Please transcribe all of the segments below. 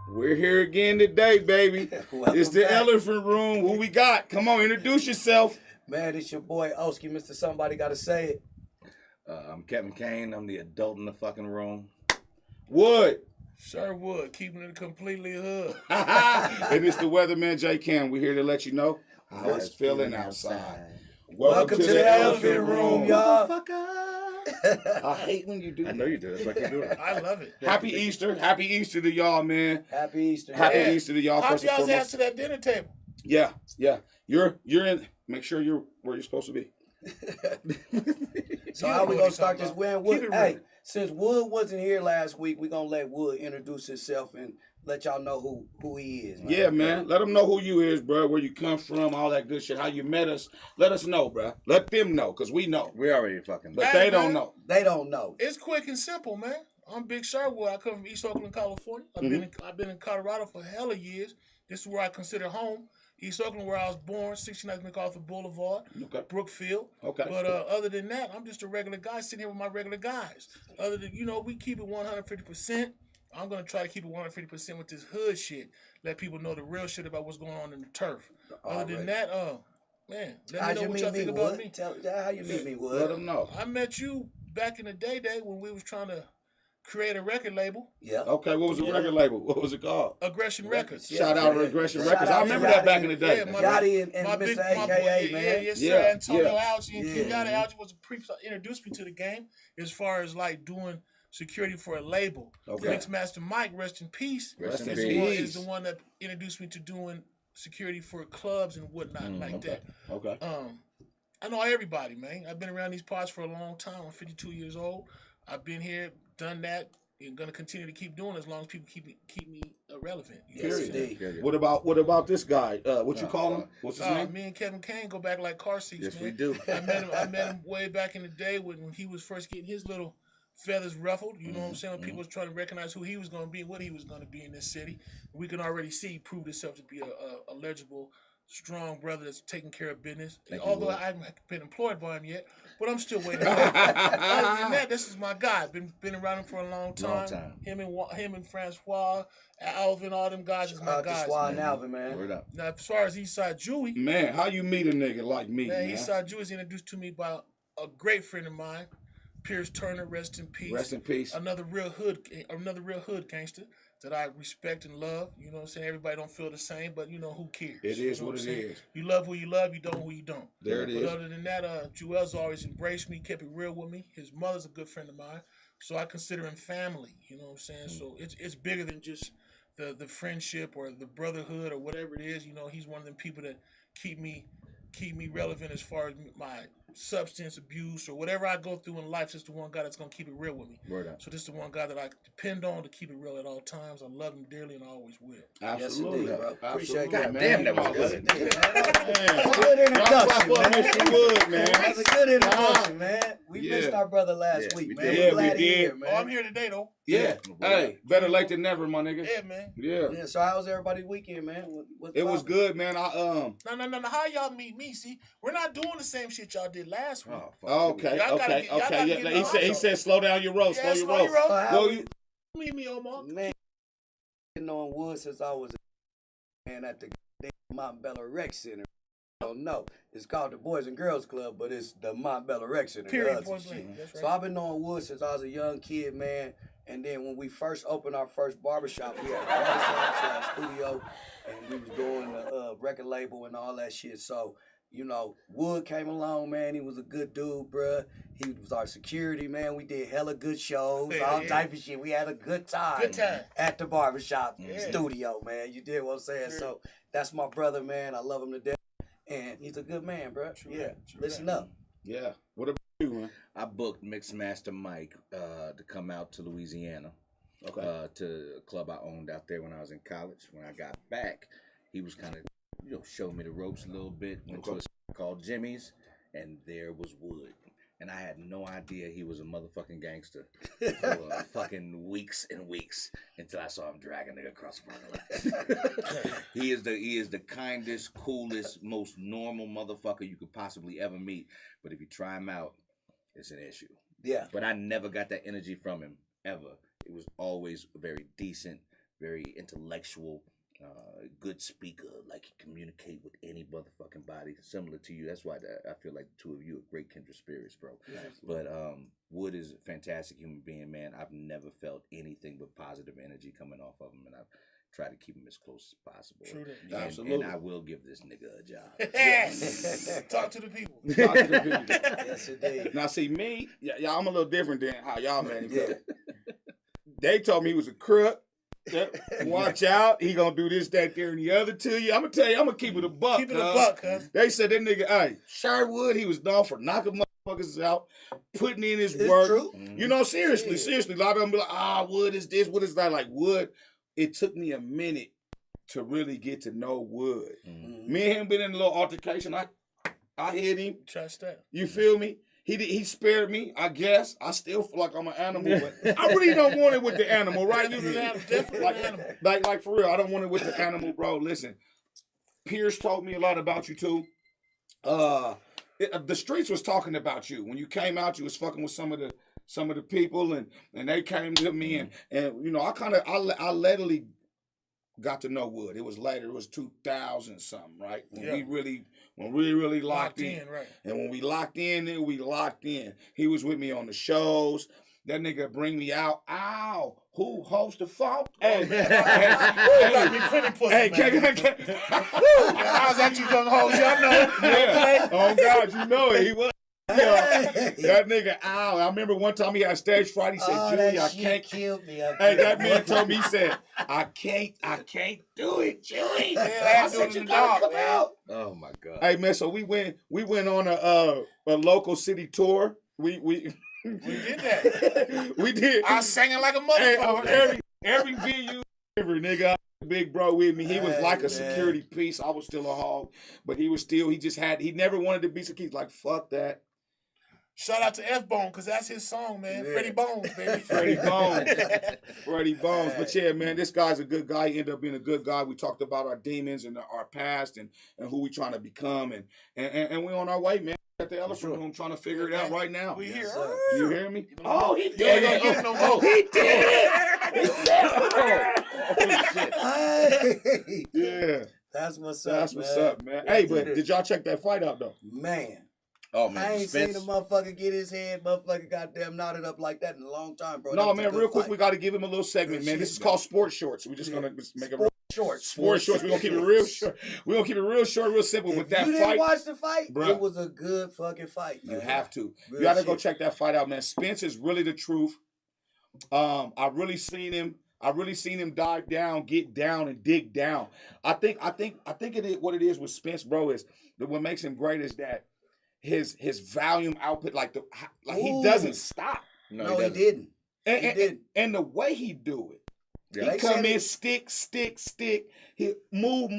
We're here again today, baby. It's the Elephant Room. Who we got? Come on, introduce yourself. Man, it's your boy OSKIE, Mr. Somebody Gotta Say It. I'm Kevin Kain. I'm the adult in the fucking room. Wood. Sir Wood, keeping it completely hood. And it's the weatherman, J. Cam. We're here to let you know how it's feeling outside. Welcome to the Elephant Room, y'all. I hate when you do that. I know you do. That's what you do. I love it. Happy Easter. Happy Easter to y'all, man. Happy Easter. Happy Yeah. Easter to y'all. Hop First and y'all's ass foremost. to that dinner table. Yeah. You're in. Make sure you're where you're supposed to be. So how we gonna start this? When Wood? Keep it Hey, real. since Wood wasn't here last week, we gonna let Wood introduce himself and let y'all know who he is. Man. Yeah, man. Let them know who you is, bro. Where you come from, all that good shit. How you met us. Let us know, bro. Let them know, cause we know. We already fucking. But Hey, they don't man. know. They don't know. It's quick and simple, man. I'm Big Sherwood. I come from East Oakland, California. I've been in Colorado for hella years. This is where I consider home. East Oakland, where I was born, 69 MacArthur Boulevard, Okay. Brookfield. Okay. But other than that, I'm just a regular guy sitting here with my regular guys. Other than, we keep it 150%. I'm going to try to keep it 150% with this hood shit. Let people know the real shit about what's going on in the turf. Other than that, man, let How'd me know you what meet y'all me, think about Wood? me. Tell how you meet me, Wood. Let them know. I met you back in the day when we was trying to create a record label, Yeah. Okay, what was the record label? What was it called? Aggression Records. Yeah. Shout out to Aggression Shout Records. out I to remember Yachty. that back in the day. Yeah, my- Yachty and My Mr. big, AKA, my boy, man. yes, Yeah, sir. Antonio yeah. Algie and King Yachty. Algie was introduced me to the game as far as like doing security for a label. Okay. Mixmaster Mike, rest in peace. Rest in Is peace. the one that introduced me to doing security for clubs and whatnot like Okay. that. Okay. I know everybody, man. I've been around these parts for a long time. I'm 52 years old. I've been here, done that, and gonna continue to keep doing it as long as people keep me relevant. You Yes, know what I'm saying? indeed. What about this guy? What you call him? What's his name? Me and Kevin Kane go back like car seats, Yes, man. we do. I met him way back in the day when he was first getting his little feathers ruffled. You know what I'm saying? When people was trying to recognize who he was going to be and what he was going to be in this city. We can already see he proved himself to be a legible, strong brother that's taking care of business. Although I haven't been employed by him yet, but I'm still waiting. Other than that, this is my guy. Been around him for a long time. Him and Francois, Alvin, all them guys is my guys. Swad and Alvin, man. Word up. Now, as far as Eastside Jewy, Man, how you meet a nigga like me, man? Eastside Jewy is introduced to me by a great friend of mine, Pierce Turner. Rest in peace. Rest in peace. Another real hood gangster that I respect and love. You know what I'm saying? Everybody don't feel the same, but you know, who cares? It is you know what it is. You love who you love, you don't who you don't. There it is. But other than that, Joel's always embraced me, kept it real with me. His mother's a good friend of mine, so I consider him family. You know what I'm saying? So it's bigger than just the friendship or the brotherhood or whatever it is. You know, he's one of them people that keep me relevant as far as my substance abuse or whatever I go through in life. This is the one guy that's gonna keep it real with me. Word up. So this is the one guy that I depend on to keep it real at all times. I love him dearly and I always will. Absolutely, Yes, indeed, bro. Appreciate Absolutely, that, man. Damn, that was Yes, good. indeed, man. Man. Good introduction, Y'all clap up man. Mr. Wood, man. That's a good introduction, man. We missed our brother last Yes, week, we man. did. We're Yeah, glad we he's did. here, man. Oh, I'm here today though. Yeah. Hey, better late than never, my nigga. Yeah, man. Yeah. Yeah, so how was everybody's weekend, man? What's It was poppin'? good, man. No. How y'all meet me? See, we're not doing the same shit y'all did last week. Oh, fuck. Okay, Y'all gotta okay, get- y'all gotta okay. get Yeah, me he also. said slow down your roll, Yeah, slow your slow roll. your roll. So how Well, we- you Meet me, Omar. Man, been knowing Wood since I was a man at the Montbello Rec Center. I don't know. It's called the Boys and Girls Club, but it's the Montbello Rec Center. Period. Us and Point shit. blank. That's right. So I've been knowing Wood since I was a young kid, man. And then when we first opened our first barbershop, we had a barbershop studio, and we was doing the record label and all that shit. So, you know, Wood came along, man. He was a good dude, bruh. He was our security, man. We did hella good shows, Yeah, all yeah. type of shit. We had a good time. Good time. At the barbershop Yeah. studio, man. You did what I'm saying? Sure. So that's my brother, man. I love him to death. And he's a good man, bro. True Yeah. that, true Listen that. up. yeah. What about you, man? I booked Mixmaster Mike to come out to Louisiana Okay. to a club I owned out there when I was in college. When I got back, he was kind of, showing me the ropes a little bit. Went to a spot called Jimmy's, and there was Wood. And I had no idea he was a motherfucking gangster for fucking weeks and weeks until I saw him drag a nigga across the parking lot. He is the kindest, coolest, most normal motherfucker you could possibly ever meet. But if you try him out, it's an issue. Yeah. But I never got that energy from him, ever. It was always very decent, very intellectual, good speaker. Like, he communicate with any motherfucking body, similar to you. That's why I feel like the two of you are great kindred spirits, bro. Yeah. But Wood is a fantastic human being, man. I've never felt anything but positive energy coming off of him, and I've tried to keep him as close as possible. True that. And, Absolutely. And I will give this nigga a job. Talk to the people. Talk to the people. Yes, indeed. Now, see, me, y'all, I'm a little different than how y'all met him. Yeah. They told me he was a crook. Watch out. He gonna do this, that, there, and the other to you. I'm gonna tell you, I'm gonna keep it a buck. Keep it a buck, cuz. They said that nigga, hey, Sherwood, he was known for knocking motherfuckers out, putting in his It's work. true. You know, seriously, Yeah. seriously. A lot of them be like, Wood is this, Wood is that. Like, Wood, it took me a minute to really get to know Wood. Mhm. Me and him been in a little altercation. I hit him. Trust that. You feel me? He spared me, I guess. I still feel like I'm an animal, but I really don't want it with the animal, right? Definitely like, an animal. like for real, I don't want it with the animal, bro. Listen, Pierce told me a lot about you too. The streets was talking about you when you came out. You was fucking with some of the people, and they came to me, and you know, I literally got to know Wood. It was later. It was 2000 something, right? When Yeah. we really locked in. Right. And when we locked in, then we locked in. He was with me on the shows. That nigga bring me out. Ow! Who hosts the phone? Hey, Got me pretty pussy, hey, man. I was actually gonna hold you. I know. Yeah. Oh God, you know it. He was. That nigga, ow. I remember one time he had stage fright. He said, Oh, Julie, that I shit can't. killed me. Hey, that man told me, he said, I can't do it, Julie. Yeah, I I said, do it you in the gotta dark, come man. out. Oh my God. Hey man, so we went on a local city tour. We did that. we did. I was singing like a Hey, motherfucker. on every venue ever, nigga. big bro with me. He was Hey, like a man. security piece. I was still a hog, but he never wanted to be security. He's like, fuck that. Shout out to F-Bone, because that's his song, man. Yeah. Freddie Bones, baby. Freddie Bones. Freddie Bones. But yeah, man, this guy's a good guy. He ended up being a good guy. We talked about our demons and our past and who we trying to become. And we're on our way, man. At the elephant room trying to figure it out right now. We here. sir. You hear me? Oh, he You ain't gonna get it no more. He did it. He said it. Hey. Yeah. That's what's up, That's what's up, man. Hey, but did y'all check that fight out, though? Man. Oh man, I ain't Spence. seen a motherfucker get his head motherfucker goddamn knotted up like that in a long time, bro. No, That was a man, good real quick, fight. we got to give him a little segment, Good man. shit, This is man. called Sports Shorts. We're just going to make it Shorts. Sports Shorts. We're going to keep it real short. We're going to keep it real short, real simple. If With that you didn't fight, watch the fight, bruh, it was a good fucking fight, you man. have to. Real You got to go shit. check that fight out, man. Spence is really the truth. I really seen him dive down, get down, and dig down. I think it is what it is with Spence, bro. Is that what makes him great is that his volume output, he Ooh. doesn't stop. No, he didn't. And, He and, didn't. and the way he do it, Yeah. he They come said in, it- stick. He move.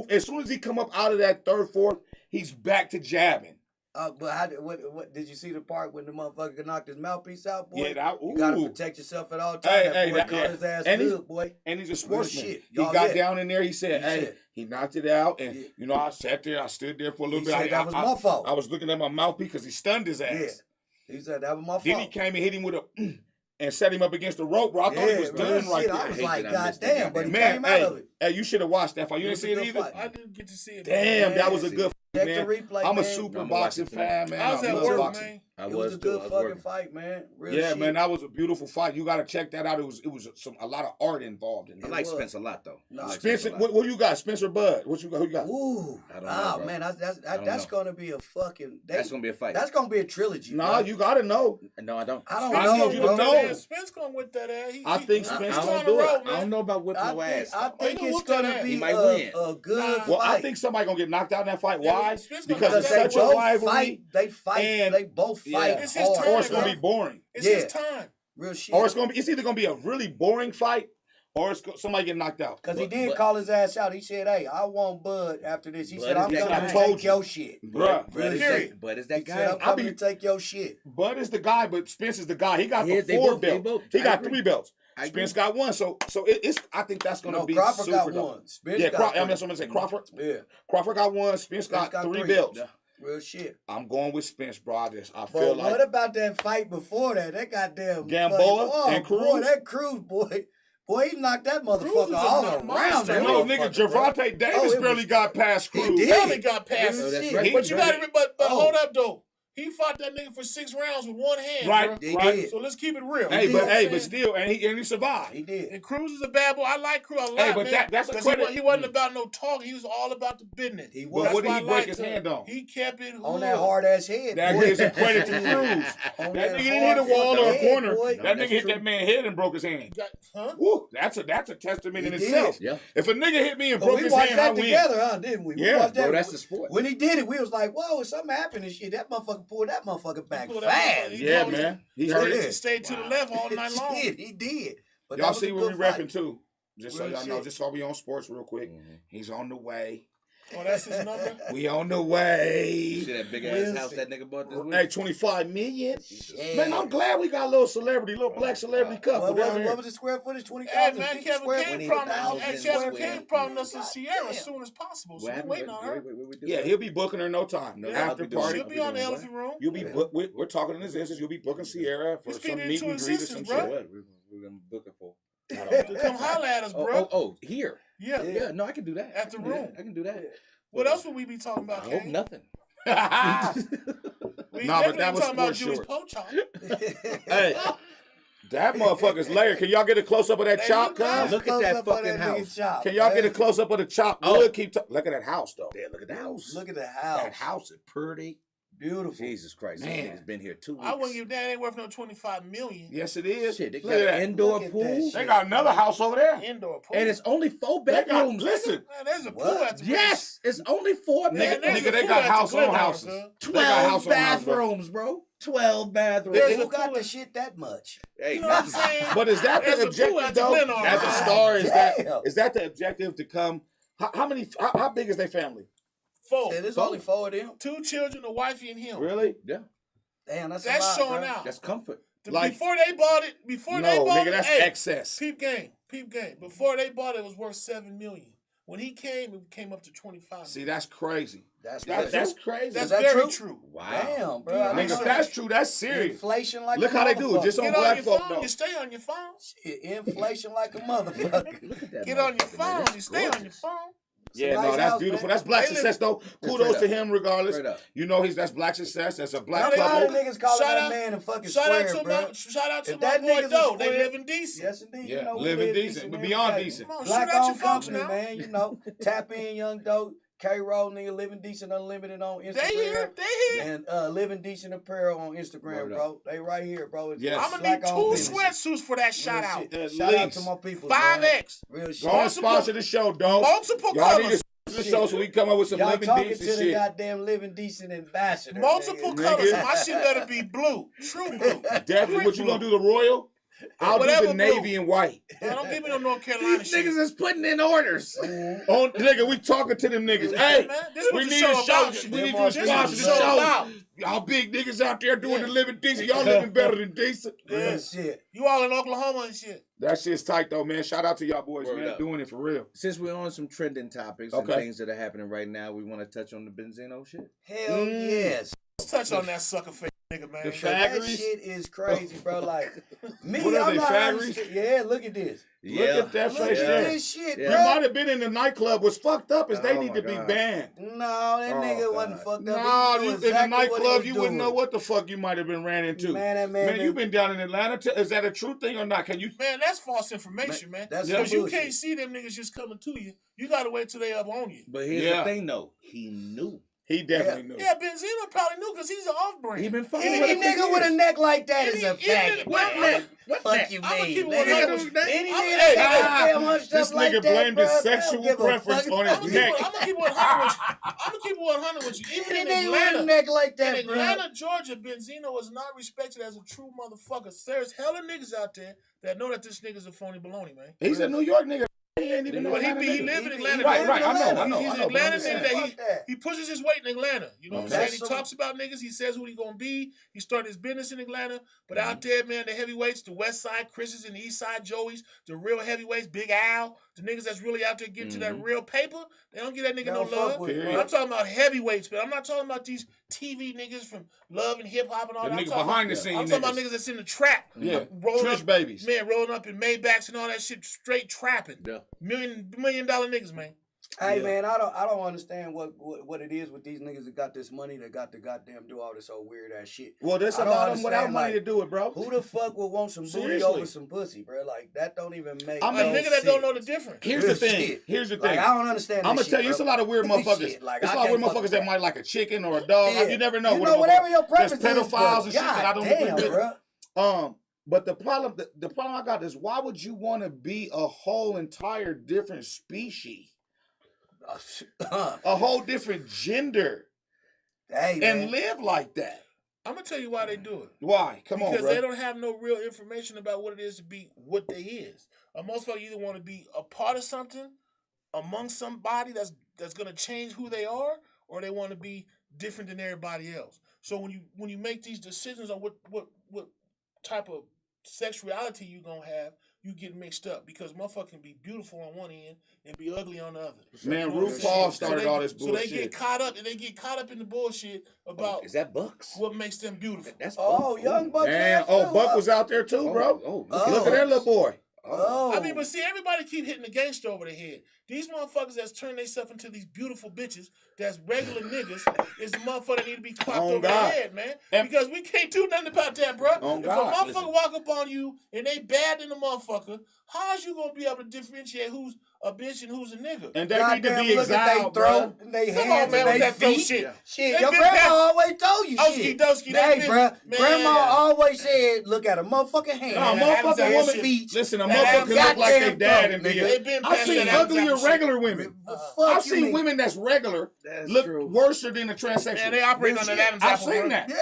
As soon as he come up out of that third, fourth, he's back to jabbing. But what did you see the part when the motherfucker knocked his mouthpiece out, boy? Yeah, you gotta ooh. protect yourself at all times. Hey, That boy that- caught his ass and he- good, boy. And he's a Real sportsman. shit. He Y'all, got yeah. down in there. He said, He "Hey," said- he knocked it out, and Yeah. I sat there. I stood there for a little He bit. said that was my fault. I was looking at my mouthpiece because he stunned his ass. Yeah. He said that was my Then he fault. came and hit him with a and set him up against the rope, bro. I thought he was real done right shit. there. I was hate like, that I God missed that damn, but he Man, came out of it. hey, you should have watched that fight. You It didn't was see a it good either? fight. I didn't get to see it. Damn, man. that was a good Check man. the replay, I'm a man. super I'm boxing watching fan, man. I was I at love work, boxing. man. I It was a too. good I was fucking working. fight, man. Real Yeah, shit. man, that was a beautiful fight. You got to check that out. It was a lot of art involved in I it. like was. Spence a lot though. No. I like Spencer, Spence a lot. what you got? Spencer Bud. What you got? Who you got? Ooh. I don't know, bro. Man, don't that's know. gonna be a fucking. That's gonna be a fight. That's gonna be a trilogy. Nah, bro. you got to know. No, I don't. I don't I know, need you to bro. know. Spence gonna whip that ass. I think he's Spence on gonna the do it. road, I man. don't know about whipping no ass. I though. think gonna it's whoop that gonna ass. be He might win. a good Nah. Well, fight. I think somebody gonna get knocked out in that fight. Yeah, Why? Spence gonna Because knock it's that such a ass. rivalry. They fight. and- They both fight Yeah. It's his hard. time, Or it's gonna bro. be boring. It's Yeah. his time. Real shit. Or it's either gonna be a really boring fight, or somebody get knocked out. Because he did but- call his ass out. He said, "Hey, I want Bud after this." He Bud said, is "I'm that coming guy. to I told take you. your shit." Bruh. But is Period. that, but is He that said, "I'm guy? coming to take your shit." Bud is the guy, but Spence is the guy. He got Yeah, the they four both- they belts. both- He I got agree. 3 belts. I Spence agree. got one. So it's. I think that's gonna No, be Crawford super got dope. one. Spence Yeah, got that's what I'm three. gonna say. Crawford. Yeah, Crawford got one. Spence got, got 3 three. belts. Yeah. real shit. I'm going with Spence, bro. I feel But like what about that fight before that? That goddamn Gamboa fucking- and boy, Cruz? that Cruz boy, he knocked that Cruz is motherfucker a all monster, around that man. no motherfucker, nigga. bro. Gervonta Davis Oh, it barely was- got past He Cruz. did. Barely got past. Real Oh, that's shit. right. But you got to, but Oh. hold up though. He fought that nigga for 6 rounds with one hand, Right, bro. He right. did. So let's keep it real. Hey, You know but what I'm hey, but saying? still, and he survived. He did. And Cruz is a bad boy. I like Cruz a lot, Hey, but man. that's a 'Cause credit. He wasn't about no talking. He was all about the business. He But was. That's what did why he I break liked his him. hand on? He kept it On hood. that hard ass head. That boy. gives him credit to Cruz. On That nigga didn't hit hard a wall or a fucking head, corner. boy. That that's nigga hit true. that man's head and broke his hand. Huh? Woo, that's a testament He in did. itself. Yeah. If a nigga hit me and But broke we his watched hand, I that win. together, huh? Didn't we? We Yeah, watched that. Bro, that's the sport. When he did it, we was like, "Whoa, something happened and shit." That motherfucker pulled that motherfucker back pulled that fast. motherfucker- Yeah, He man. He Yeah. heard He it. stayed to the Wow. left all night long. Shit, he did. But Y'all that was see a what we good fight. repping too. Just so Real y'all know, shit. just so we on sports real quick. Mhm. He's on the way. Oh, that's his number? We on the You way. see that big We'll ass house see. that nigga bought this week? Hey, 25 million. Yeah. Man, I'm glad we got a little celebrity, little black celebrity couple What down here. was the square footage? 20,000 Hey, man, feet Kevin square Kane feet? promised, 20,000 Kevin square Kane feet. promised us a God Sierra damn. as soon as possible. So What we're happened? waiting on her. What we Yeah, doing? he'll be booking her no time. No, Yeah. After I'll be doing- party. She'll be on the elephant room. You'll be we're talking in this instance. You'll be booking Sierra for We some speak meet into and greet or some existence, shit. bro. What? We're gonna book it for. To come holler at us, bro. Here. Yeah. Yeah, no, I can do that. At the I can do that. room. I can do that. What else would we be talking I about, hope Kane? nothing. We Nah, but definitely that was talking about sports Jewish short. poach. Hey, that motherfucker's layered. Can y'all get a close up of that Hey, chop, you guys- cuz? Look at that fucking house. Can y'all get a close up of the chop? Oh. Look at that house though. Yeah, look at the house. Look at the That house. house is pretty. Beautiful. Jesus Christ, Man. these niggas been here 2 weeks. I wouldn't give that ain't worth no $25 million. Yes, it is. Shit, they Look got at an that. indoor Look at pool, that They shit. got another house over there. Indoor pool. and it's only 4 They got, bedrooms. listen, Man, there's a pool What? at the Yes, it's only 4 Man, bedrooms. nigga, they got house on houses. They got house 12 on house, bro. bathrooms, bro. 12 bathrooms. There's Who a got pool the at- shit that much? Hey, You know what I'm saying? But is that There's the a pool objective at the though? Glenarm. As a God star, is damn. that the objective to come? How big is their family? 4. Yeah, there's only 4 of them. 2 children, a wifey, and him. Really? yeah, Damn, that's That's a lot, showing bro. out. that's comfort. Like- Before they bought it, No, it, nigga, that's hey, excess. Peep game. Before they bought it, it was worth $7 million. When he came, it came up to 25. See, that's crazy. That's That's crazy. That's Is that very true? true. Wow. Damn, bro. I Nigga, didn't if know that's that. true, that's serious. Inflation like Look a how they do it. Just on Get on black your folk phone. though. You stay on your phone. Shit, inflation like a motherfucker. Look at that. Get on your motherfucker, man. phone. That's You stay on your gorgeous. phone. Yeah, It's a no, nice that's house, beautiful. man. That's black They live- success though. Kudos Straight to up. him regardless. Straight up. You know that's black success. That's a black I'm tired of couple. niggas calling Shout that out- man a fucking Shout out square, to bro. my If that boy nigga's a Doe. They square- living decent. Yes, indeed. Yeah, you know, we living live decent, but every beyond day. decent. Come on, Black shoot out your owned folks company, now. man. You know, tap in, Young Doe, K-Roll, nigga, Living Decent Unlimited on Instagram. They here. They here. And Living Decent Apparel on Instagram, Word bro. They right here, bro. It's Yes. I'm gonna black need 2 owned business. sweatsuits for that Real shout out. shit. At Shout out least. to my people. 5X. Real shit. Go and Multiple- sponsor the show, dog. Multiple Y'all need to colors. sponsor the show so we come up with some Y'all living talking decent to the shit. goddamn Living Decent ambassador. Multiple nigga. colors. Nigga. My shit better be blue. True blue. Definitely. What you gonna do? The royal? I'll Whatever do the blue. navy and white. Man, don't give me no North Carolina These shit. niggas is putting in orders. Oh, nigga, we talking to them niggas. Hey, man, this we what the need show a show. about. We need Them to motherfuckers sponsor the is show. about. Y'all big niggas out there doing Yeah. the living decent. Y'all living better than decent. Real Yeah. shit. You all in Oklahoma and shit. That shit's tight though, man. Shout out to y'all boys, Word man. up. Doing it for real. Since we're on some trending topics Okay. and things that are happening right now, we want to touch on the Benzino shit. Hell yes. Let's touch on that sucker face nigga, man. The That Faggeries? shit is crazy, bro. Like, me, What are I'm they, not faggeries? understand- Yeah, look at this. Look at that Look face at there. this shit, Yeah. You bro. might have been in the nightclub. What's fucked up is they Oh need my to be God. banned. No, that Oh, nigga wasn't God. fucked up. Nah, He you knew in the exactly what he nightclub, was you wouldn't doing. know what the fuck you might have been ran into. Man, that man. Man, you been down in Atlanta. Is that a true thing or not? Can you? Man, that's false information, man. That's Because some you can't bullshit. see them niggas just coming to you. You gotta wait till they up on you. But here's Yeah. the thing, though. He knew. He definitely knew. Yeah, Benzino probably knew because he's an off-brand. He been fucking Any with him for nigga with a years. neck like that is a Any- faggot. what bro. neck? What Fuck neck? you I'ma mean, keep it nigga. 100. Any I'm- nigga hey, that hey, got hunched this up like nigga that, blamed his bro, sexual they don't give a preference fuck. on his I'm gonna neck. keep 100 with you. I'm gonna keep 100 with you. Even Any in nigga with a Atlanta, neck like that, in bro. Atlanta, Georgia, Benzino was not respected as a true motherfucker. There's hella niggas out there that know that this nigga's a phony baloney, man. He's a New York nigga. He ain't even no But he Atlanta he nigga. live in He- Atlanta. he Right, man. right. I know. He's but an I'm Atlanta saying. nigga that Fuck that. he pushes his weight in Atlanta. You know what I'm Okay. saying? He That's talks about niggas. He says who he gonna be. He started his business in Atlanta. But out Mm-hmm. there, man, the heavyweights, the West Side Chris's and the East Side Joey's, the real heavyweights, Big Al, the niggas that's really out there getting to that real paper, they don't give that nigga no Don't fuck love. with it, Period. bro. I'm talking about heavyweights, but I'm not talking about these TV niggas from Love and Hip Hop and all The that. I'm nigga talking behind the about- scenes. I'm talking about niggas that's in the trap. Yeah. Rolling Trish up, babies. man, rolling up in Maybachs and all that shit, straight trapping. Yeah. Million dollar niggas, man. Hey Yeah. man, I don't understand what it is with these niggas that got this money that got to goddamn do all this old weird ass shit. Well, there's I a don't lot of them without understand, money like, to do it, bro. Who the fuck would want some booty Seriously. over some pussy, bro? Like that don't even make. I A mean, no nigga that don't know sense. the difference. Here's Real the thing. shit. Here's the Like thing. I don't understand. I'm this gonna tell shit, you, it's a bro. lot of weird motherfuckers. Shit, like, It's a I lot of weird can't fuck motherfuckers that with might like a chicken or a dog. Yeah. You never know. You what know a whatever motherfucker- your There's preference is, pedophiles but and shit that I don't damn, agree with. bro. But the problem I got is why would you want to be a whole entire different species, a whole different gender, Hey and man. live like that? I'm gonna tell you why they do it. Why? Come on, Because bro. they don't have no real information about what it is to be what they is. Most folks either want to be a part of something, among somebody that's gonna change who they are, or they want to be different than everybody else. So when you make these decisions on what type of sexuality you gonna have, you get mixed up because motherfucker can be beautiful on one end and be ugly on the other. Man, You know what I'm RuPaul saying? started they- all this So they bullshit. get caught up in the bullshit about Is that Bucks? what makes them beautiful. That's Oh, Buck. young Buck. Man, ass oh, too, Buck huh? was out there too, bro. Oh, Oh. Look at that little boy. Oh, I mean, but see, everybody keep hitting the gangster over the head. These motherfuckers that's turned themselves into these beautiful bitches that's regular niggas is the motherfucker that need to be clapped On over the God. head, man. And- Because we can't do nothing about that, bro. On If God, a motherfucker listen. walk up on you and they bad than a motherfucker, how's you gonna be able to differentiate who's a bitch and who's a nigga? And they need to goddamn, be look at they exiled, throat bro. and they Come hands on, man, and with they that throat feet. shit. Shit, They your been grandma back- always told you OSKIE shit. Doski, that Hey, bitch, bruh, man. grandma always said, look at a motherfucking hand. No, a Man, motherfucking Adam's woman. shit. Listen, a That motherfucker Adam's look like their goddamn dad thumb, and be nigga. They been I've past seen that Adam's uglier apple shit. regular women. Fuck I've you seen mean. women that's regular That's look true. worse than a transsexual. Man, they operate Real on that shit. Adam's I've apple. seen bro. that. Yeah.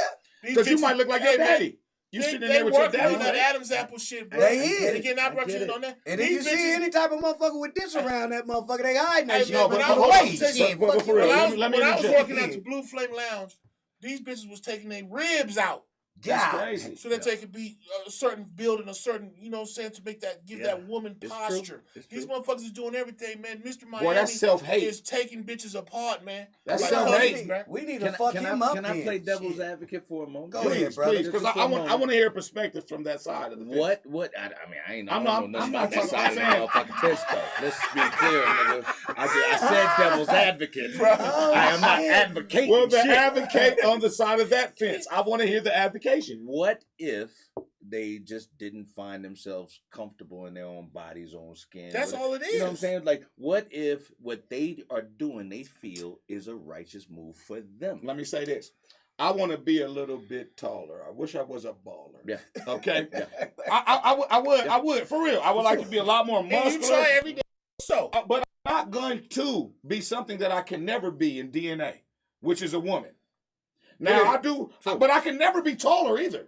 These Because you bitches- might look like hey, your man, daddy. You They sitting in there with your working daddy. on that right? Adam's apple shit, bro. They is. They getting I get opportunities it. on that. And if you These see bitches- any type of motherfucker with this around that motherfucker, they hiding that Hey, shit. man, No, but but I hold was on. gonna tell you Shit, But fuck for real, you. let me when I was interject. working at the Blue Flame Lounge, these bitches was taking their ribs out That's God. crazy. so that they could be a certain building, a certain, you know what I'm saying, to make that, give that woman It's posture. true. It's These true. motherfuckers is doing everything, man. Mr. Miami Boy, that's self-hate. is taking bitches apart, man. That's Like self-hate. cousins, man. We need to fuck Can him I, up can I then. play devil's Shit. advocate for a moment? Go ahead, Please, brother. please, because Just for I a want moment. to hear a perspective from that side of the fence. I mean, I ain't I'm I not- don't know I'm nothing not about that talking- side of the I'm motherfucking test though. Let's be clear, nigga. I said devil's advocate. I am not advocating Well, the shit. advocate on the side of that fence. I want to hear the advocation. What if they just didn't find themselves comfortable in their own bodies, own skin? That's What- all it You know what I'm is. saying? Like, what if what they are doing, they feel is a righteous move for them? Let me say this. I want to be a little bit taller. I wish I was a baller. Yeah. Okay. Yeah. I would for real. I would like to be a lot more And you muscular. try every day. So, But I'm not going to be something that I can never be in DNA, which is a woman. Now Yeah. I do, True. but I can never be taller either.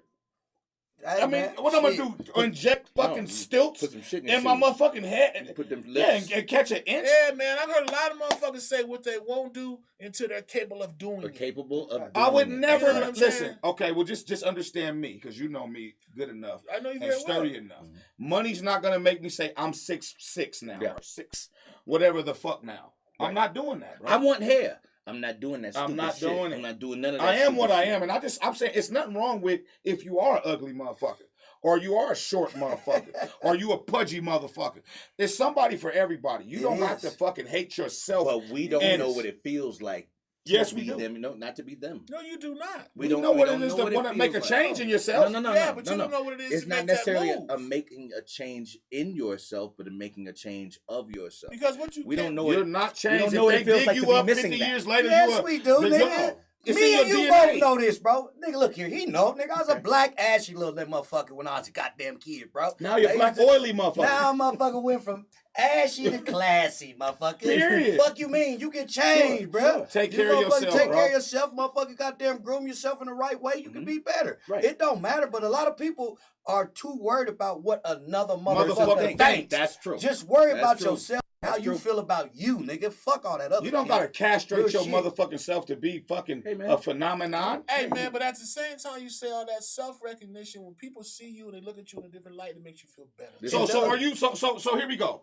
Hey, I mean, man, what I'm shit. gonna do? Inject fucking No, stilts put some shit in in your my shoes. motherfucking head, and, Put them yeah, lips. and catch an inch. yeah, man, I've heard a lot of motherfuckers say what they won't do until they're capable of doing Are it. capable of. I would doing it. never You know what I'm listen. saying? Okay, well, just understand me because you know me good enough I know you and very sturdy well. enough. Mhm. Money's not gonna make me say I'm 6'6" now Yeah. or 6, whatever the fuck now. Right. I'm not doing that, bro. I want hair. I'm not doing that. I'm Stupid not shit. doing it. I'm not doing none of that. I am stupid what I shit. am, and I'm saying it's nothing wrong with if you are an ugly motherfucker, or you are a short motherfucker, or you a pudgy motherfucker. It's somebody for everybody. You It don't have is. to fucking hate yourself. But we don't And- know what it feels like. Yes, to we be do. them, no, not to be them. No, you do not. We know what it is to what want to make a feels change like. in yourself. No, Yeah, but you don't know what it is It's to not make that necessarily move. a making a change in yourself, but a making a change of yourself. Because what you We can't- don't know You're it. not We don't changed. know what If it they feels dig like you to be up missing 50 that. years later, Yes, you we do, the- nigga. It's Me in and your you DNA. both know this, bro. Nigga, look here. He know. Nigga, I was a black, ashy little that motherfucker when I was a goddamn kid, bro. Now you're They black used to- oily motherfucker. Now motherfucker went from ashy to classy, motherfucker. Period. Fuck you mean? You can change, bro. sure. Take You care of motherfucker yourself, Take bro. care of yourself, motherfucker. Goddamn, groom yourself in the right way. You can be better. Right. It don't matter, but a lot of people are too worried about what another Motherfucker motherfucker thinks. thinks. That's true. Just worry That's about true. yourself. How That's you true. feel about you, nigga. Fuck all that other You don't shit. gotta castrate Real your shit. motherfucking self to be fucking Hey, man. a phenomenon. Hey man, but at the same time, you say all that self-recognition. When people see you and they look at you in a different light, it makes you feel better. This So It so does. are you so here we go.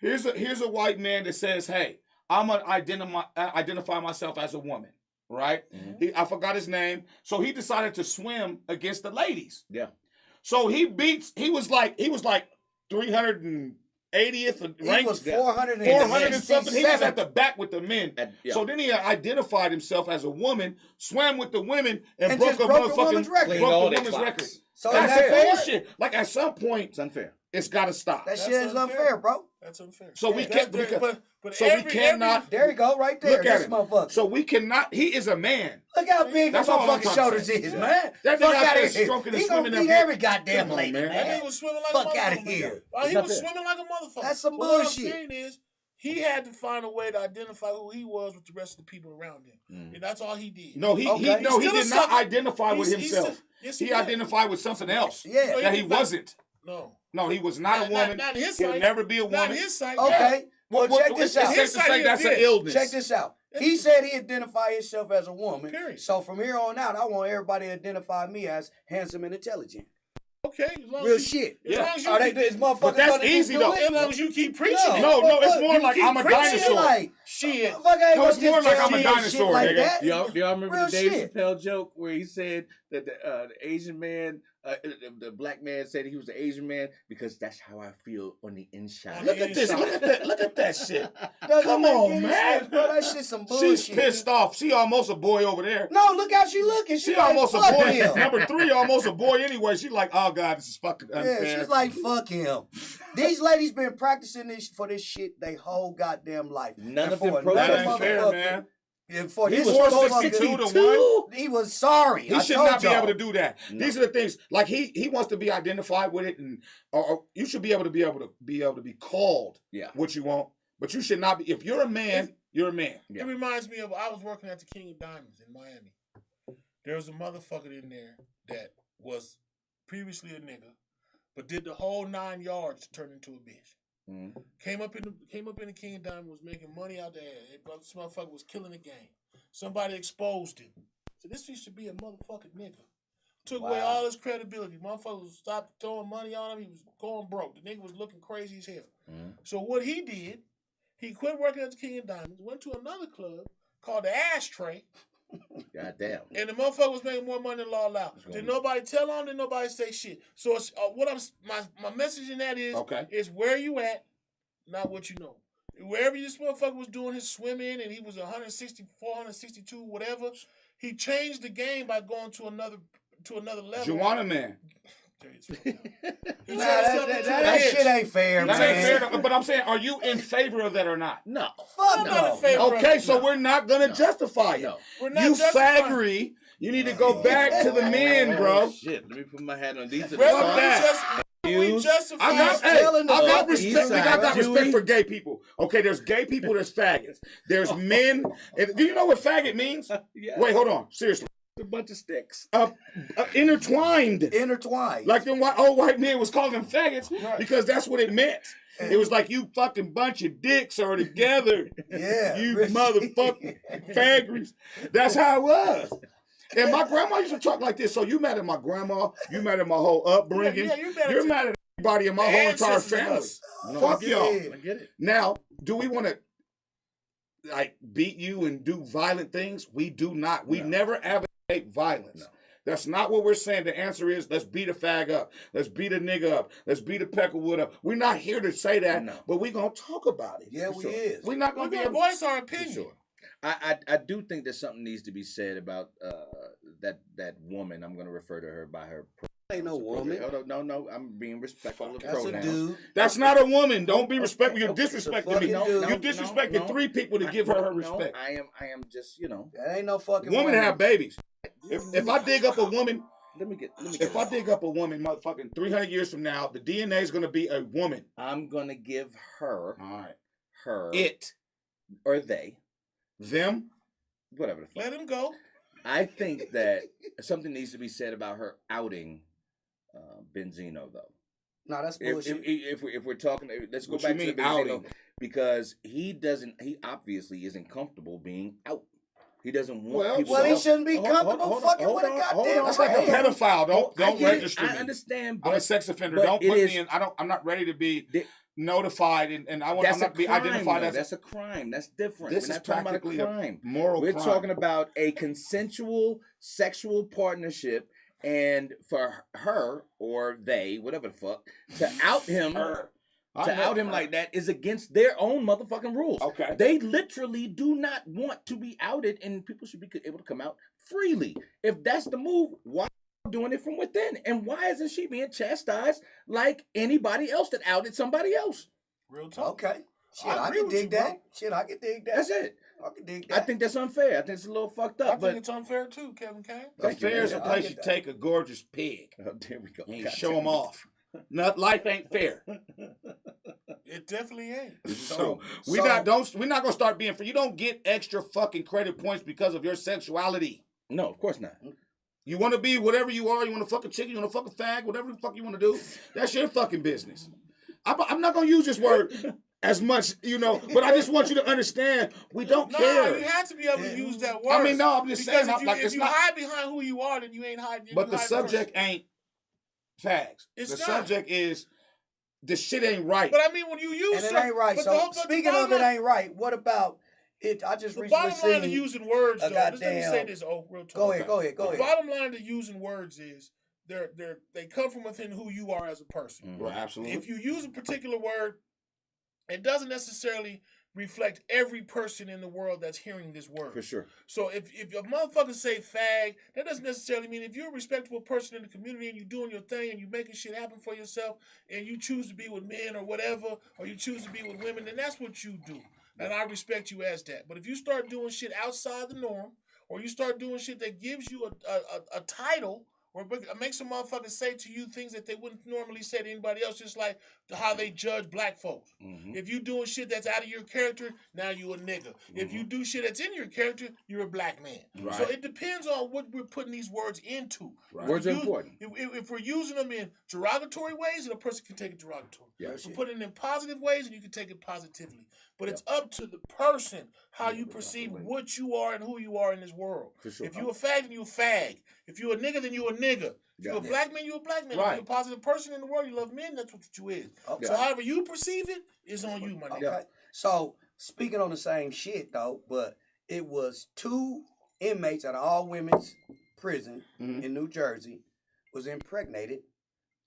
Here's a white man that says, hey, I'm gonna identify myself as a woman, right? Mhm. I forgot his name. So he decided to swim against the ladies. Yeah. So he was like 380th He ranked. was 400 and something. He was at the back with the men. Yeah. So then he identified himself as a woman, swam with the women, and, And broke just a broke the motherfucking woman's record. Cleaned broke all the their woman's clocks. record. So is That's that fair? bullshit. Like at some point, It's unfair. it's got to stop. That That's shit is unfair. unfair, bro. That's unfair. So we Yeah, can't. that's- Because, but so we every- cannot There you go, right there. look at This him. motherfucker. So we cannot. He is a man. Look how big That's his all I'm motherfucking trying to shoulders say. is, Yeah. man. That Fuck nigga out out there of here. stroking and He gonna swimming beat them- every goddamn Come on, lady, man. That man. nigga was swimming like Fuck a outta motherfucker. here. He It's not was fair. swimming like a motherfucker. That's some But what I'm bullshit. saying is, he had to find a way to identify who he was with the rest of the people around him. Mm. And that's all he did. No, he Okay. he He's no, he still a did not sucker. identify with He's himself. still- yes, He did. identified with something else. Yeah. So That he can- wasn't. No. No, he was not a woman. Not in his He'll sight. never be a Not woman. in his sight. Okay. Well, check it's this safe out. to His side say he that's an did. illness. Check this out. He said he identified himself as a woman. Period. So from here on out, I want everybody to identify me as handsome and intelligent. Okay. As long Real as you, shit. As Yeah. long as you Are they keep, this motherfucker But that's gonna just easy, do though. it? as long as you keep preaching No. it. No, no, it's Fuck, more you like keep I'm a preaching it dinosaur. Like, Shit. motherfucker ain't No, gonna it's more just like tell I'm a me dinosaur, shit like nigga. that. Y'all remember Real the Dave shit. Chappelle joke where he said that the Asian man, the black man said he was the Asian man because that's how I feel on the inside. Look at this. Look at that. Look at that shit. Doesn't Come make on, any man. sense, bro. That shit's some bullshit. She's pissed off. She almost a boy over there. No, look how she looking. She like, almost a fuck boy. him. Number 3, almost a boy anyway. She like, oh God, this is fucking unfair. Yeah, she's like, fuck him. These ladies been practicing this for this shit they whole goddamn life. None And of them for protested. that another ain't fair, motherfucker- man. For He this was motherfucker, 62 to 1. he was sorry. He I should told not be y'all. able to do that. No. These are the things. Like he wants to be identified with it, and or you should be able to be called Yeah. what you want. But you should not be. If you're a man, you're a man. Yeah. It reminds me of I was working at the King of Diamonds in Miami. There was a motherfucker in there that was previously a nigga, but did the whole 9 yards to turn into a bitch. Mm-hmm. Came up in the King of Diamonds, was making money out there. This motherfucker was killing the game. Somebody exposed him. So this used to be a motherfucking nigga. Took away all his credibility. Motherfuckers stopped throwing money on him. He was going broke. The nigga was looking crazy as hell. Mm-hmm. So what he did, he quit working at the King of Diamonds, went to another club called the Ashtray, God damn. and the motherfucker was making more money than Law Loud. Did nobody tell on? Did nobody say shit? So it's, my message in that is, is where you at, not what you know. Wherever this motherfucker was doing his swimming and he was 164, 162, whatever, he changed the game by going to another level. Juana man. That shit ain't fair, That man. ain't fair. But I'm saying, are you in favor of that or not? No. Fuck no. Okay, so we're not gonna justify it. No. We're not You justifying- faggery. You need to go back to the men, bro. Oh, shit. Let me put my hat on. These are the Whether that. we justify I got respect. I got respect for gay people. Okay, there's gay people. There's faggots. There's men. Do you know what faggot means? Yeah. Wait, hold on. Seriously. A bunch of sticks. Intertwined. Like them old white men was calling them faggots because that's what it meant. It was like you fucking bunch of dicks are together. Yeah. You motherfucking faggots. That's how it was. And my grandma used to talk like this. So you mad at my grandma? You mad at my whole upbringing? Yeah, You're mad at everybody in my whole entire ancestors family. us. No, Fuck I get y'all. it. I get it. Now, do we want to like beat you and do violent things? We do not. We never advocate violence. No. That's not what we're saying. The answer is let's beat a fag up. Let's beat a nigga up. Let's beat a peckerwood up. We're not here to say that, but we're going to talk about it. Yeah, we is. We're not We're going to be gonna able voice our opinion. Sure. I do think that something needs to be said about that woman. I'm going to refer to her by her Ain't no woman. No, I'm being respectful of That's pronouns. a dude. That's not a woman. Don't be respectful. You're disrespecting me. fucking dude. You disrespected 3 people to give her respect. I am just, That ain't no fucking Women woman. have babies. If I dig up a woman, let me get if I dig up a woman, motherfucking 300 years from now, the DNA is going to be a woman. I'm going to give her, All right. her, It. or they, Them. whatever the fuck. Let him go. I think that something needs to be said about her outing Benzino, though. No, that's bullshit. If we're talking, let's go What back you to the mean Benzino, outing? because he obviously isn't comfortable being out. He doesn't want Well, people. Well, he to- shouldn't be comfortable hold on, fucking hold with a on, goddamn hold on. That's like a man. pedophile. Don't I get it. register I me. understand, I'm but a sex offender. but Don't it put is- me in. I'm not ready to be Th- notified, and I'm that's not a be crime, identified though. as. That's a crime. That's different. This We're is not talking about a practically a crime. moral We're crime. talking about a consensual sexual partnership, and for her or they, whatever the fuck, to out him. To out him like that is against their own motherfucking rules. Okay. They literally do not want to be outed, and people should be able to come out freely. If that's the move, why are you doing it from within? And why isn't she being chastised like anybody else that outed somebody else? Real talk. Okay. Shit, I I agree can with dig you, bro. that. Shit, I can dig that. That's it. I can dig that. I think that's unfair. I think it's a little fucked I up. But think it's unfair too, Kevin Kain. A fair is a Yeah, I place get you that. take a gorgeous pig oh, there we go. and you God show damn them it. off. Life ain't fair. It definitely ain't. So we're not gonna start being fair. You don't get extra fucking credit points because of your sexuality. No, of course not. You want to be whatever you are. You want to fuck a chicken. You want to fuck a fag. Whatever the fuck you want to do. That's your fucking business. I'm not gonna use this word as much, but I just want you to understand we don't No, care. you have to be able to use that word. I mean, no, I'm just because saying. if you, Like, if it's you not. hide behind who you are, then you ain't hiding. But you the hide subject first. ain't fags. It's the not. subject is the shit ain't right. But I mean, when you use And it ain't right. but So but the speaking bottom of it line- ain't right, what about it? I just the recently bottom line of seen. using words, a though. Just let me goddamn- say this. Oh, real talk. Go ahead. The bottom line of using words is they come from within who you are as a person. Well, absolutely. If you use a particular word, it doesn't necessarily reflect every person in the world that's hearing this word. For sure. So if a motherfucker say fag, that doesn't necessarily mean if you're a respectable person in the community and you're doing your thing and you're making shit happen for yourself and you choose to be with men or whatever, or you choose to be with women, then that's what you do. And I respect you as that. But if you start doing shit outside the norm, or you start doing shit that gives you a title, or makes a motherfucker say to you things that they wouldn't normally say to anybody else, just like how they judge black folks. If you doing shit that's out of your character, now you a nigga. If you do shit that's in your character, you're a black man. Right. So it depends on what we're putting these words into. Right. Words are important. If we're using them in derogatory ways, then a person can take it derogatory. Yeah. If we're putting it in positive ways, and you can take it positively. But it's up to the person how you perceive what you are and who you are in this world. For sure. If you a fag, then you a fag. If you a nigga, then you a nigga. If you a black man, you a black man. If you a positive person in the world, you love men, that's what you is. Okay. So however you perceive it is on you, my nigga. Okay. So speaking on the same shit though, but it was 2 inmates at an all women's prison in New Jersey was impregnated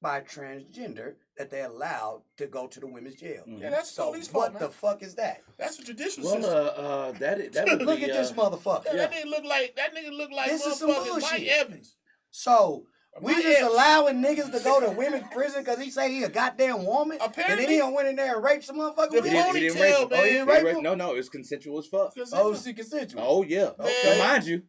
by a transgender that they allowed to go to the women's jail. Yeah, that's So police fault, what man. the fuck is that? That's a judicial Well, system. that would Look be, at this motherfucker. Yeah, that nigga look like This is some motherfucking Mike bullshit. Evans. So we My just ex- allowing niggas to go to women's prison because he say he a goddamn woman, and Apparently- then he done went in there and raped some motherfucker. The with He it? didn't ponytail, rape him. man. Oh, he didn't rape him? No, it's consensual as fuck. Oh, she consensual. Oh yeah. Okay. But mind you,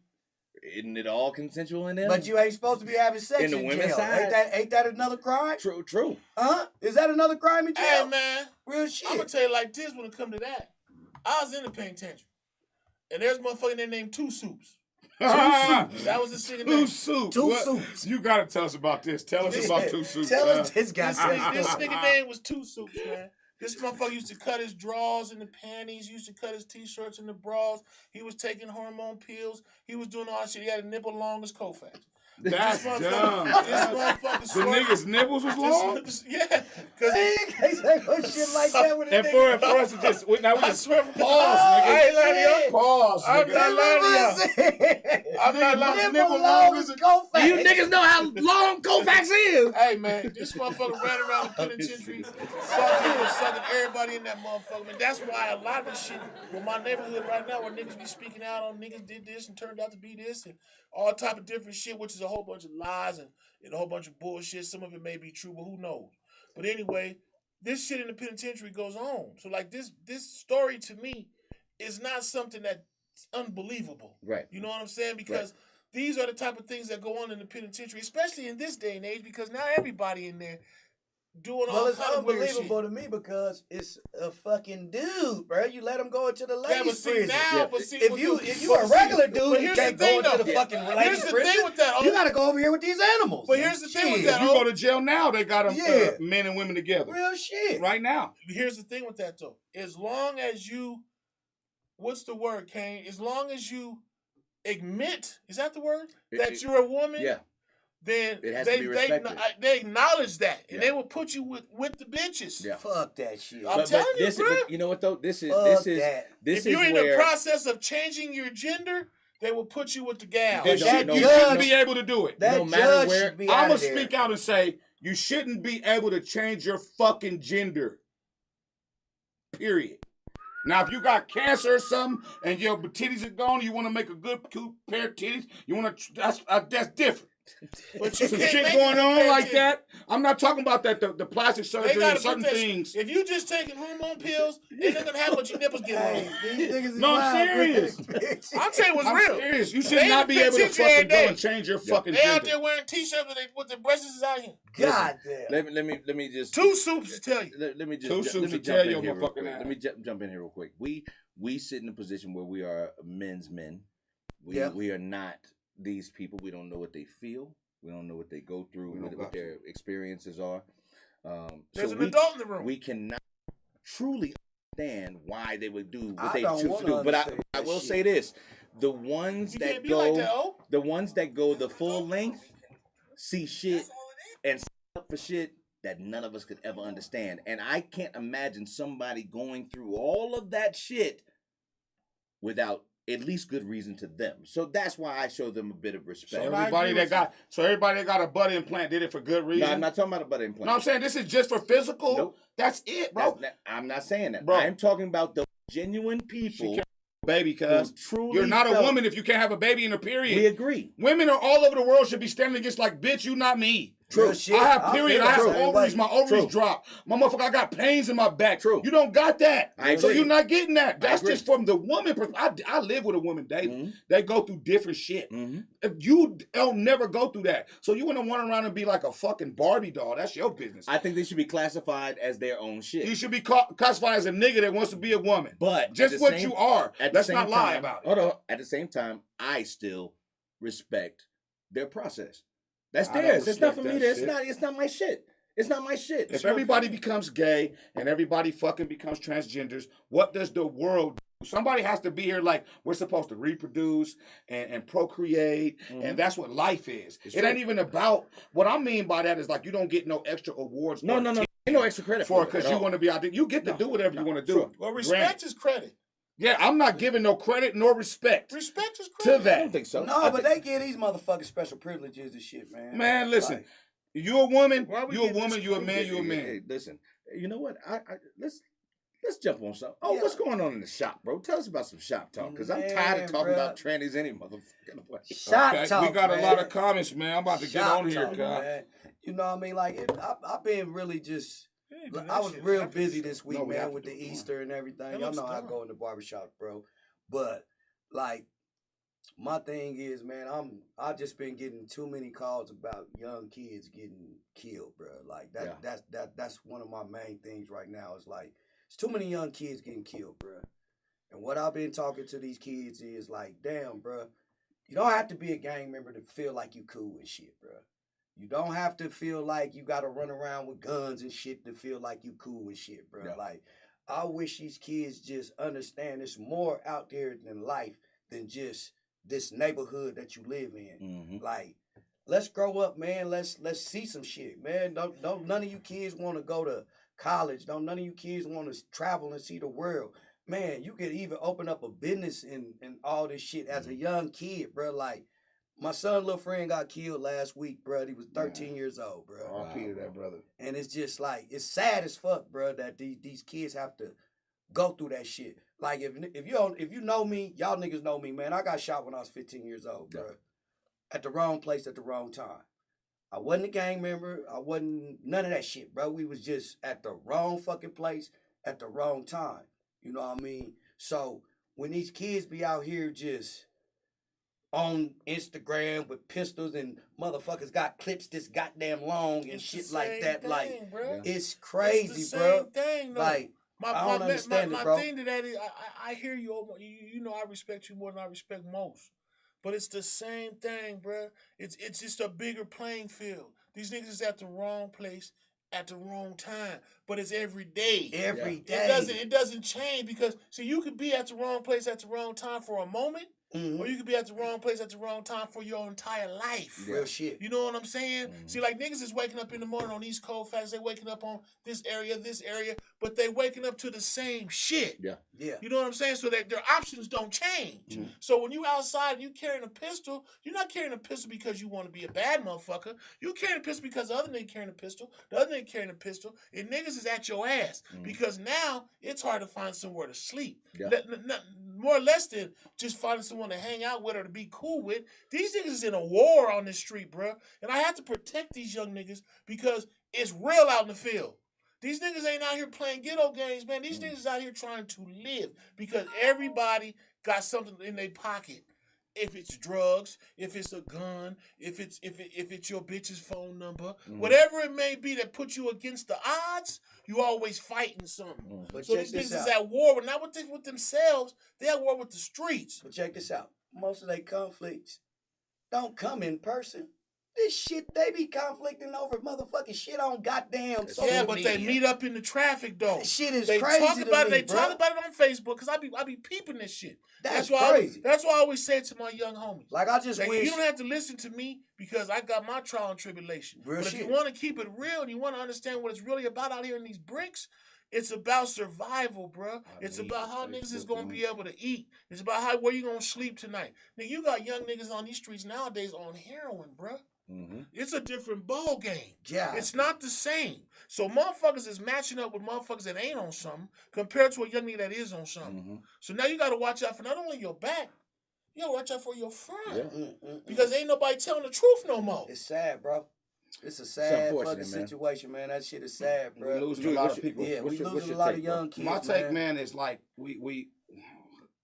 isn't it all consensual in there? But you ain't supposed to be having sex In the women's jail. side? Ain't that another crime? True. Huh? Is that another crime in Hey jail? man, Real shit. I'm gonna tell you like this when it come to that. I was in the penitentiary, and there's a motherfucker there named Two Soups. That was the nigga Two name. Soups. Two What? Soups. You gotta tell us about this. Tell us about Two Soups. Tell us this This goddamn nigga name was Two Soups, man. This motherfucker used to cut his drawers and the panties, used to cut his t-shirts and the bras. He was taking hormone pills. He was doing all that shit. He had a nipple long as Koufax. That's This dumb. motherfucker The swear- nigga's nipples was long. Yeah, because He can't say no shit like that with a And nigga. for us to just now we I just swear for pause, I nigga. ain't lying to y'all. Pause, I'm nigga. not lying to y'all. I'm not lying. Nipple Nipple long long as as Koufax. You niggas know how long Koufax is. Hey man, this motherfucker ran around the penitentiary, sucking everybody in that motherfucker. Man, that's why a lot of this shit with my neighborhood right now, where niggas be speaking out on niggas did this and turned out to be this and all type of different shit, which is a whole bunch of lies and a whole bunch of bullshit. Some of it may be true, but who knows? But anyway, this shit in the penitentiary goes on. So like this story to me is not something that's unbelievable. Right. You know what I'm saying? Because these are the type of things that go on in the penitentiary, especially in this day and age, because now everybody in there doing all Well, it's kind of weird shit. unbelievable to me because it's a fucking dude, bro. You let him go into the Yeah, but ladies' see prison. now, Yeah. but see, If what you but a see- regular but dude, you here's the can't go thing, into though. the fucking Here's ladies' the prison. thing with that. You gotta go over here with these animals. But here's the thing with Shit. that. You go to jail now, they got them Yeah. men and women together Real shit. right now. Here's the thing with that though. As long as you, what's the word, Kane? As long as you admit, is that the word? That you're a woman. Yeah. Then It has to be respected. they acknowledge that, and Yeah. they will put you with the bitches. Yeah. Fuck that shit. I'm telling you, this, bro. but you know what though? This is Fuck that. If you're in the process of changing your gender, they will put you with the gal. You don't- shouldn't no, you judge- shouldn't be able to do it. That no matter judge where- should be I'm out gonna of there. speak out and say you shouldn't be able to change your fucking gender. Period. Now, if you got cancer or something and your titties are gone, you want to make a good cute pair of titties. You want to that's different. But you Some can't shit make going it on fair like to- that. I'm not talking about that. The plastic They surgery gotta and put certain that things. If you just taking hormone pills, ain't nothing gonna happen but your nipples get Hey, long. these niggas is No, I'm wild, serious. bitch. I'm telling you what's I'm real. serious. You should They not be in able to penitentiary fucking every go day. and change your fucking They out gender. there wearing t-shirts with their breasts out here. God damn. Let me just Two soups to tell you. let me just Two let soups me to jump tell in your here real motherfucking quick. ass. Let me jump in here real quick. We sit in a position where we are men's men. Yeah. We are not these people. We don't know what they feel. We don't know what they go through, what their experiences are. There's so an adult in the room. we cannot truly understand why they would do what I they don't choose to wanna do. But understand I that will shit. say this: the ones You that can't be go, like that, oh. the ones that go the full length, see shit and stand up for shit that none of us could ever understand. And I can't imagine somebody going through all of that shit without at least good reason to them. So that's why I show them a bit of So respect. everybody that got a butt implant did it for good reason. No, I'm not talking about a butt implant. No, I'm saying this is just for physical. Nope. That's it, bro. I'm not saying that. Bro. I'm talking about the genuine She people can't have a baby, who cuz truly you're not a felt- woman if you can't have a baby in a period. We agree. Women are all over the world should be standing against like, bitch, you not me. True. Real shit. I have I period. feel I have the same ovaries. way. My ovaries True. drop. My motherfucker, I got pains in my back. True. You don't got that. I So agree. you're not getting that. That's agree. just from the woman. I live with a woman daily. Mm-hmm. They go through different shit. Mm-hmm. If you don't never go through that. So you want to run around and be like a fucking Barbie doll. That's your business. I think they should be classified as their own shit. You should be classified as a nigga that wants to be a woman. But Just what you are. Let's not lie about it. Hold on. At the same time, I still respect their process. That's I don't theirs. It's not for respect me. that It's shit. not. It's not my shit. It's not my shit. If everybody becomes gay and everybody fucking becomes transgenders, what does the world do? Somebody has to be here like we're supposed to reproduce and procreate, and that's what life is. It ain't even about, what I mean by that is like you don't get no extra awards. No. Ain't no extra credit For for it because at you all. want to be out there. You get to do whatever you want to do. Sure. Well, respect is credit. Yeah, I'm not giving no credit nor respect Respect is to credit. I that. don't think so. No, but they give these motherfuckers special privileges and shit, man. Man, listen. Like, You a woman, Why we you a get woman, this you a crazy? man, you a Hey, man. listen, you know what? Let's jump on something. Oh, Yeah. what's going on in the shop, bro? Tell us about some shop talk, because I'm tired Man, of talking bruh. about trannies any motherfucking way. shot Okay, talk, we got man. a lot of comments, man. I'm about to get Shot on here, talk, God. man. You know what I mean? Like, I've been really just. Yeah, do that I was shit real after busy the this show. week, No, we have man, to with do the it. Come on. Easter and everything. That Y'all looks know I dumb. go in the barbershop, bro. But like, my thing is, man, I just been getting too many calls about young kids getting killed, bro. Like that's one of my main things right now. Is like, it's too many young kids getting killed, bro. And what I've been talking to these kids is like, damn, bro, you don't have to be a gang member to feel like you cool and shit, bro. You don't have to feel like you got to run around with guns and shit to feel like you cool and shit, bro. Yeah. Like, I wish these kids just understand there's more out there than life than just this neighborhood that you live in. Mm-hmm. Like, let's grow up, man. Let's see some shit, man. Don't none of you kids want to go to college. Don't none of you kids want to travel and see the world. Man, you could even open up a business and all this shit as a young kid, bro. Like, my son, little friend, got killed last week, bro. He was 13 years old, bro. R.I.P. to that brother. And it's just like, it's sad as fuck, bro, that these kids have to go through that shit. Like, if you know me, y'all niggas know me, man. I got shot when I was 15 years old, bro. At the wrong place at the wrong time. I wasn't a gang member. I wasn't none of that shit, bro. We was just at the wrong fucking place at the wrong time. You know what I mean? So when these kids be out here just on Instagram with pistols and motherfuckers got clips this goddamn long and It's shit the like same that, thing, like, bro. it's crazy, It's the bro. same thing, though. Like, I don't understand it, my bro. thing to that is, I hear you. You know, I respect you more than I respect most. But it's the same thing, bro. It's just a bigger playing field. These niggas is at the wrong place at the wrong time. But it's every day. Every day. It doesn't change because see, you could be at the wrong place at the wrong time for a moment. Mhm. Or you could be at the wrong place at the wrong time for your entire life. Real shit. You know what I'm saying? See, like niggas is waking up in the morning on these cold facts. They waking up on this area, but they waking up to the same shit. Yeah. Yeah. You know what I'm saying? So that their options don't change. So when you outside and you carrying a pistol, you're not carrying a pistol because you want to be a bad motherfucker. You carrying a pistol because the other nigga carrying a pistol, the other nigga carrying a pistol, and niggas is at your ass. Because now it's hard to find somewhere to sleep. Yeah. More or less than just finding someone to hang out with or to be cool with. These niggas is in a war on this street, bro. And I have to protect these young niggas because it's real out in the field. These niggas ain't out here playing ghetto games, man. These niggas out here trying to live because everybody got something in their pocket. If it's drugs, if it's a gun, if it's your bitch's phone number, whatever it may be that puts you against the odds, you always fighting something. But So check these this niggas is out. at war, not with themselves. They at war with the streets. But check this out. Most of their conflicts don't come in person. This shit, they be conflicting over motherfucking shit on goddamn social Yeah, but media. they meet up in the traffic though. This shit is They crazy talk to about me, it. They bro. talk about it on Facebook because I be peeping this shit. That's why crazy. That's why I always say it to my young homies. Like, I just Like, wish. you don't have to listen to me because I got my trial and tribulation. Real but shit. if you want to keep it real and you want to understand what it's really about out here in these bricks, it's about survival, bro. It's about how niggas is gonna be able to eat. It's about where you gonna sleep tonight. Nigga, you got young niggas on these streets nowadays on heroin, bro. It's a different ball game. Yeah. It's not the same. So motherfuckers is matching up with motherfuckers that ain't on something compared to a young nigga that is on something. So now you got to watch out for not only your back, you got to watch out for your front. Because ain't nobody telling the truth no more. It's sad, bro. It's a sad fucking unfortunate, man. situation, man. That shit is sad, We're bro. losing a lot of people. Yeah, we what's losing your a lot take, of young bro? kids. My take, man, is like we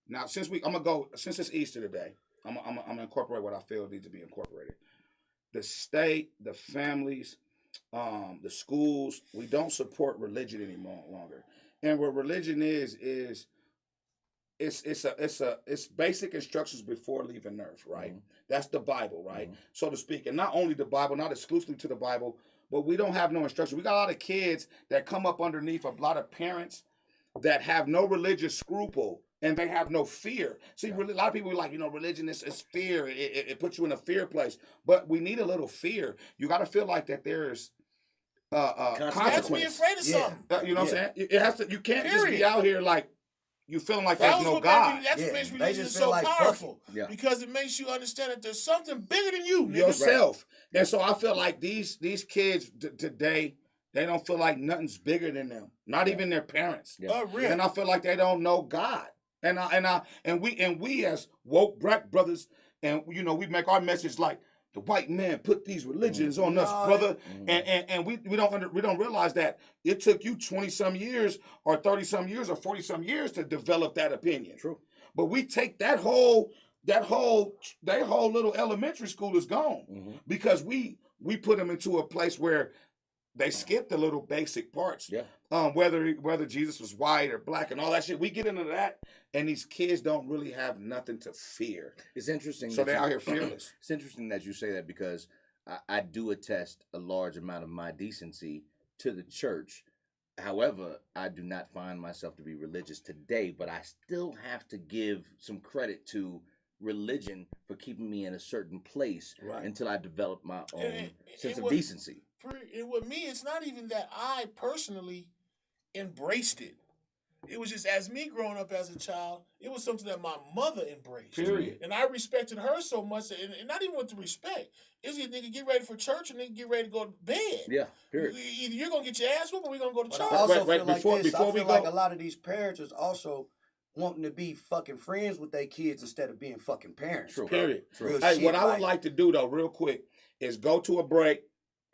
now since it's Easter today, I'm gonna incorporate what I feel needs to be incorporated. The state, the families, the schools, we don't support religion anymore longer. And what religion is it's basic instructions before leaving earth, right? Mhm. That's the Bible, right? Mhm. So to speak. And not only the Bible, not exclusively to the Bible, but we don't have no instruction. We got a lot of kids that come up underneath a lot of parents that have no religious scruple and they have no fear. See, a lot of people are like, religion is fear. It puts you in a fear place. But we need a little fear. You got to feel like that there's You have to be consequence. afraid of something. You know what I'm saying? It has to. You can't just be Period. out here like you feeling like That there's was no what God. made me, that's Yeah, what makes they religion just so feel like, fuck powerful. it. Yeah. Because it makes you understand that there's something bigger than you, nigga. Yourself. And so I feel like these kids today, they don't feel like nothing's bigger than them. Not even their parents. Yeah. Real. And I feel like they don't know God. And we as woke black brothers, and we make our message like the white man put these religions on us, brother. And we don't realize that it took you 20-some years or 30-some years or 40-some years to develop that opinion. True. But we take that whole little elementary school is gone because we put them into a place where they skip the little basic parts. Yeah. Whether Jesus was white or black and all that shit, we get into that, and these kids don't really have nothing to fear. It's interesting. So they're out here fearless. It's interesting that you say that because I do attest a large amount of my decency to the church. However, I do not find myself to be religious today, but I still have to give some credit to religion for keeping me in a certain place until I develop my own sense of decency. And with me, it's not even that I personally embraced it. It was just as me growing up as a child, it was something that my mother embraced. Period. And I respected her so much, and not even with the respect. It's either nigga get ready for church or nigga get ready to go to bed. Yeah, period. Either you're going to get your ass whooped or we're going to go to But church. I also Wait, feel like before this. I we feel go- like a lot of these parents is also wanting to be fucking friends with their kids instead of being fucking parents. True. Period. Real Hey, shit, what I would like to do though, real quick, is go to a break.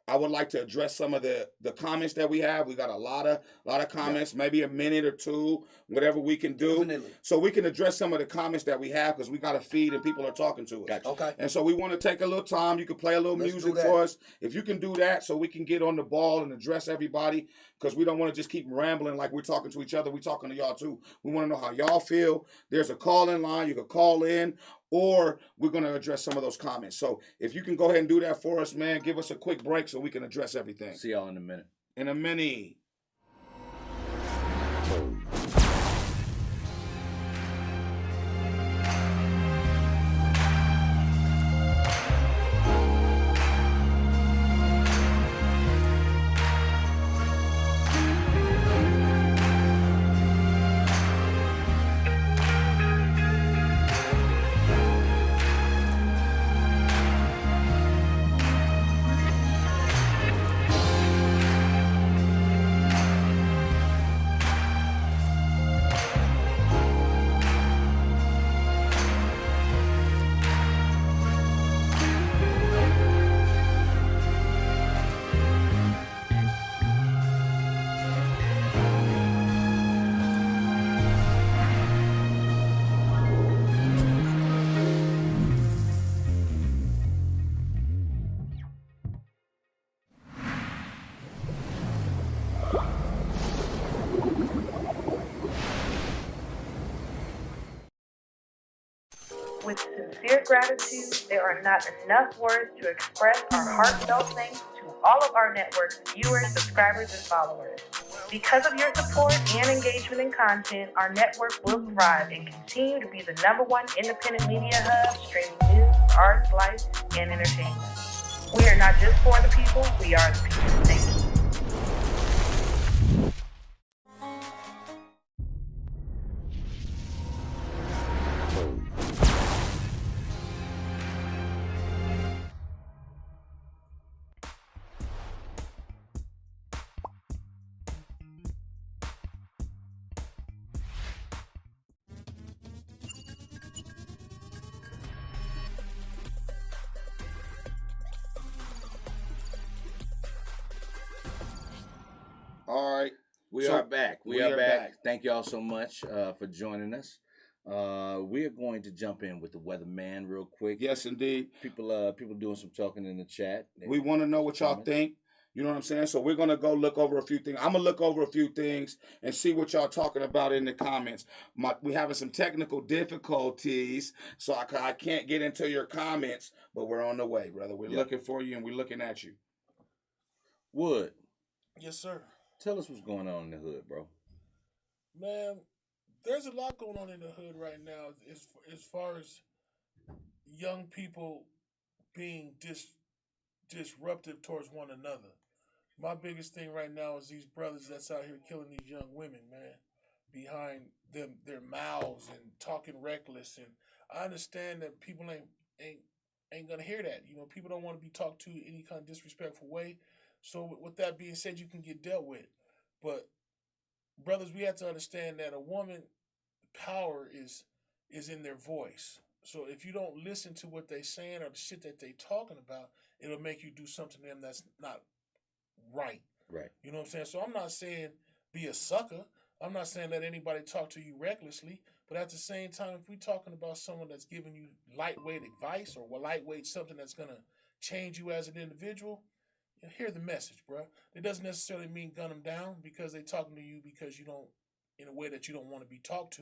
I would like to address some of the comments that we have. We got a lot of comments, maybe a minute or two, whatever we can do. Definitely. So we can address some of the comments that we have because we got a feed and people are talking to us. Gotcha. Okay. And so we want to take a little time. You can play a little Let's music do that. for us. If you can do that so we can get on the ball and address everybody because we don't want to just keep rambling like we're talking to each other. We're talking to y'all too. We want to know how y'all feel. There's a call-in line. You can call in or we're going to address some of those comments. So if you can go ahead and do that for us, man, give us a quick break so we can address everything. See y'all in a minute. In a minute. With sincere gratitude, there are not enough words to express our heartfelt thanks to all of our network's viewers, subscribers, and followers. Because of your support and engagement in content, our network will thrive and continue to be the #1 independent media hub streaming news, arts, life, and entertainment. We are not just for the people, we are the people. Thank you. All right. We So, are back. We we are are back. back. Thank y'all so much for joining us. We are going to jump in with the weatherman real quick. Yes, indeed. People doing some talking in the chat. We want to know what y'all Comments. think. You know what I'm saying? So we're going to go look over a few things. I'm going to look over a few things and see what y'all talking about in the comments. We having some technical difficulties, so I can't get into your comments, but we're on the way, brother. We're looking for you, and we're looking at you. Wood, Yes, sir. tell us what's going on in the hood, bro. Man, there's a lot going on in the hood right now as far as young people being disruptive towards one another. My biggest thing right now is these brothers that's out here killing these young women, man, behind them their mouths and talking reckless. And I understand that people ain't gonna hear that. You know, people don't want to be talked to any kind of disrespectful way. So with that being said, you can get dealt with. But brothers, we have to understand that a woman power is in their voice. So if you don't listen to what they saying or the shit that they talking about, it'll make you do something to them that's not right. Right. You know what I'm saying? So I'm not saying be a sucker. I'm not saying let anybody talk to you recklessly. But at the same time, if we're talking about someone that's giving you lightweight advice or lightweight something that's going to change you as an individual, hear the message, bro. It doesn't necessarily mean gun them down because they talking to you because you don't, in a way that you don't want to be talked to.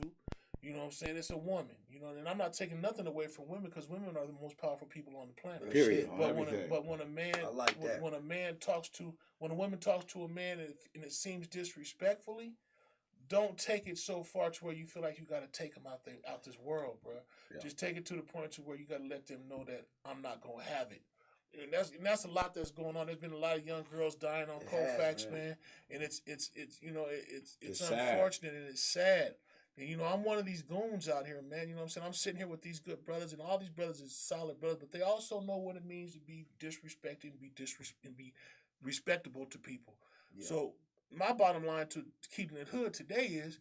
You know what I'm saying? It's a woman. You know, and I'm not taking nothing away from women because women are the most powerful people on the planet. Period. But when a man, I like that. when a woman talks to a man and it seems disrespectfully, don't take it so far to where you feel like you got to take them out this world, bro. Yeah. Just take it to the point to where you got to let them know that I'm not gonna have it. And that's a lot that's going on. There's been a lot of young girls dying on Colfax, man. And it's you know it's unfortunate and it's sad. And you know I'm one of these goons out here, man. You know what I'm saying? I'm sitting here with these good brothers, and all these brothers is solid brothers, but they also know what it means to be disrespected and be respectable to people. Yeah. So my bottom line to keeping it hood today is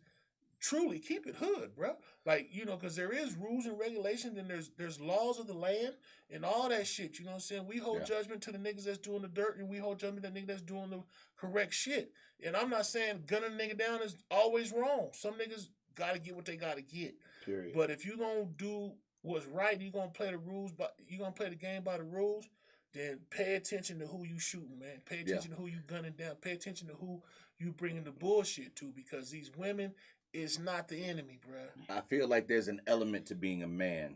truly keep it hood, bro. Like, you know, because there is rules and regulations and there's laws of the land and all that shit. You know what I'm saying? We hold judgment to the niggas that's doing the dirt and we hold judgment to the niggas that's doing the correct shit. And I'm not saying gunning a nigga down is always wrong. Some niggas got to get what they got to get. Period. But if you're going to do what's right, you're going to play the rules, but you're going to play the game by the rules, then pay attention to who you shooting, man. Pay attention to who you gunning down. Pay attention to who you bringing the bullshit to, because these women is not the enemy, bro. I feel like there's an element to being a man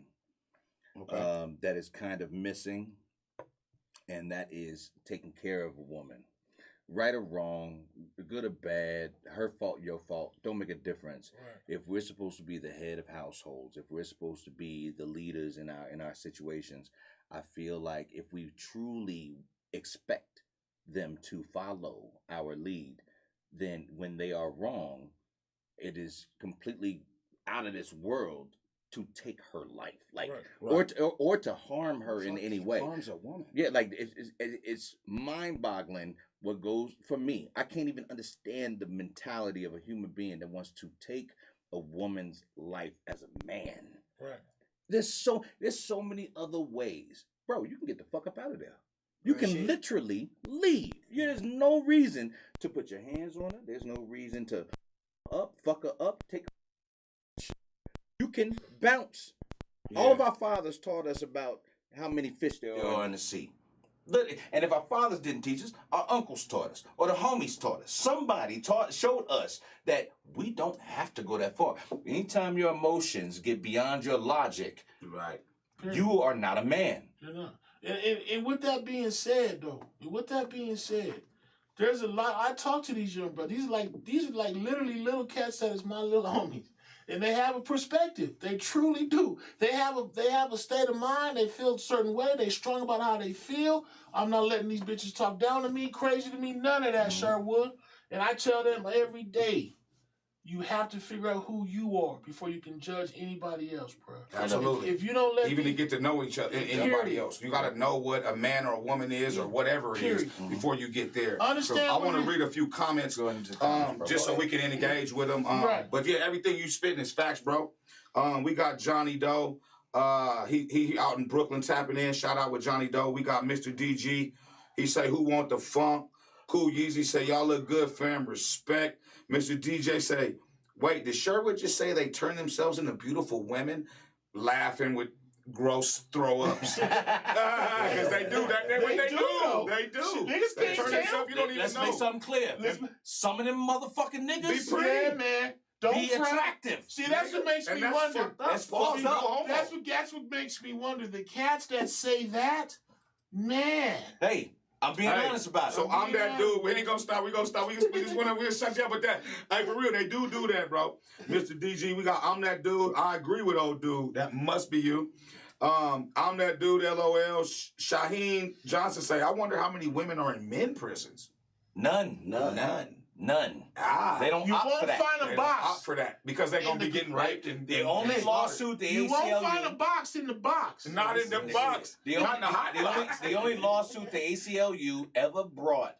that is kind of missing, and that is taking care of a woman. Right or wrong, good or bad, her fault, your fault, don't make a difference. Right. If we're supposed to be the head of households, if we're supposed to be the leaders in our situations, I feel like if we truly expect them to follow our lead, then when they are wrong, it is completely out of this world to take her life, like, or to harm her in any way. Harms a woman. Yeah, like it's mind-boggling what goes for me. I can't even understand the mentality of a human being that wants to take a woman's life as a man. Right. There's so many other ways, bro. You can get the fuck up out of there. You can literally leave. There's no reason to put your hands on her. There's no reason to fuck her up, take her. You can bounce. Yeah. All of our fathers taught us about how many fish there are in the sea. And if our fathers didn't teach us, our uncles taught us, or the homies taught us. Somebody showed us that we don't have to go that far. Anytime your emotions get beyond your logic, you are not a man. You're not. And with that being said, though, there's a lot. I talk to these young brothers. These are like literally little cats that is my little homies, and they have a perspective. They truly do. They have a state of mind. They feel a certain way. They strong about how they feel. I'm not letting these bitches talk down to me, crazy to me, none of that, Sherwood. And I tell them every day, you have to figure out who you are before you can judge anybody else, bro. Absolutely. If you don't let to get to know each other, anybody else, you got to know what a man or a woman is or whatever it is before you get there. Understand? So I want to read a few comments, just so we can engage with them. But yeah, everything you spitting is facts, bro. We got Johnny Doe. He out in Brooklyn tapping in. Shout out with Johnny Doe. We got Mr. DG. He say, "Who want the funk?" Cool Yeezy say, y'all look good, fam. Respect. Mr. DJ say, wait, did Sherwood just say they turn themselves into beautiful women? Laughing with gross throw-ups. Because they do that. That's what they do. They do. Niggas They can't turn tell. themselves, you don't even Let's know. make something clear. Some of them motherfucking niggas Be pretty. Yeah, man. Don't be front. attractive. See, that's what makes And me that's wonder. fucked up. That's fucked up. That's what makes me wonder. The cats that say that, man. Hey, I'm being honest about it. So I'm that dude. We ain't gonna stop. We just wanna shut you up with that. Hey, for real, they do that, bro. Mr. DG, we got I'm that dude. I agree with old dude. That must be you. I'm that dude, LOL. Shaheen Johnson say, I wonder how many women are in men prisons. None. They don't You opt won't for that. find They a don't box. opt for that because they're gonna be getting raped and The only and lawsuit the ACLU... You won't find a box in the box. not in the box. Not in the hot box. The only lawsuit the ACLU ever brought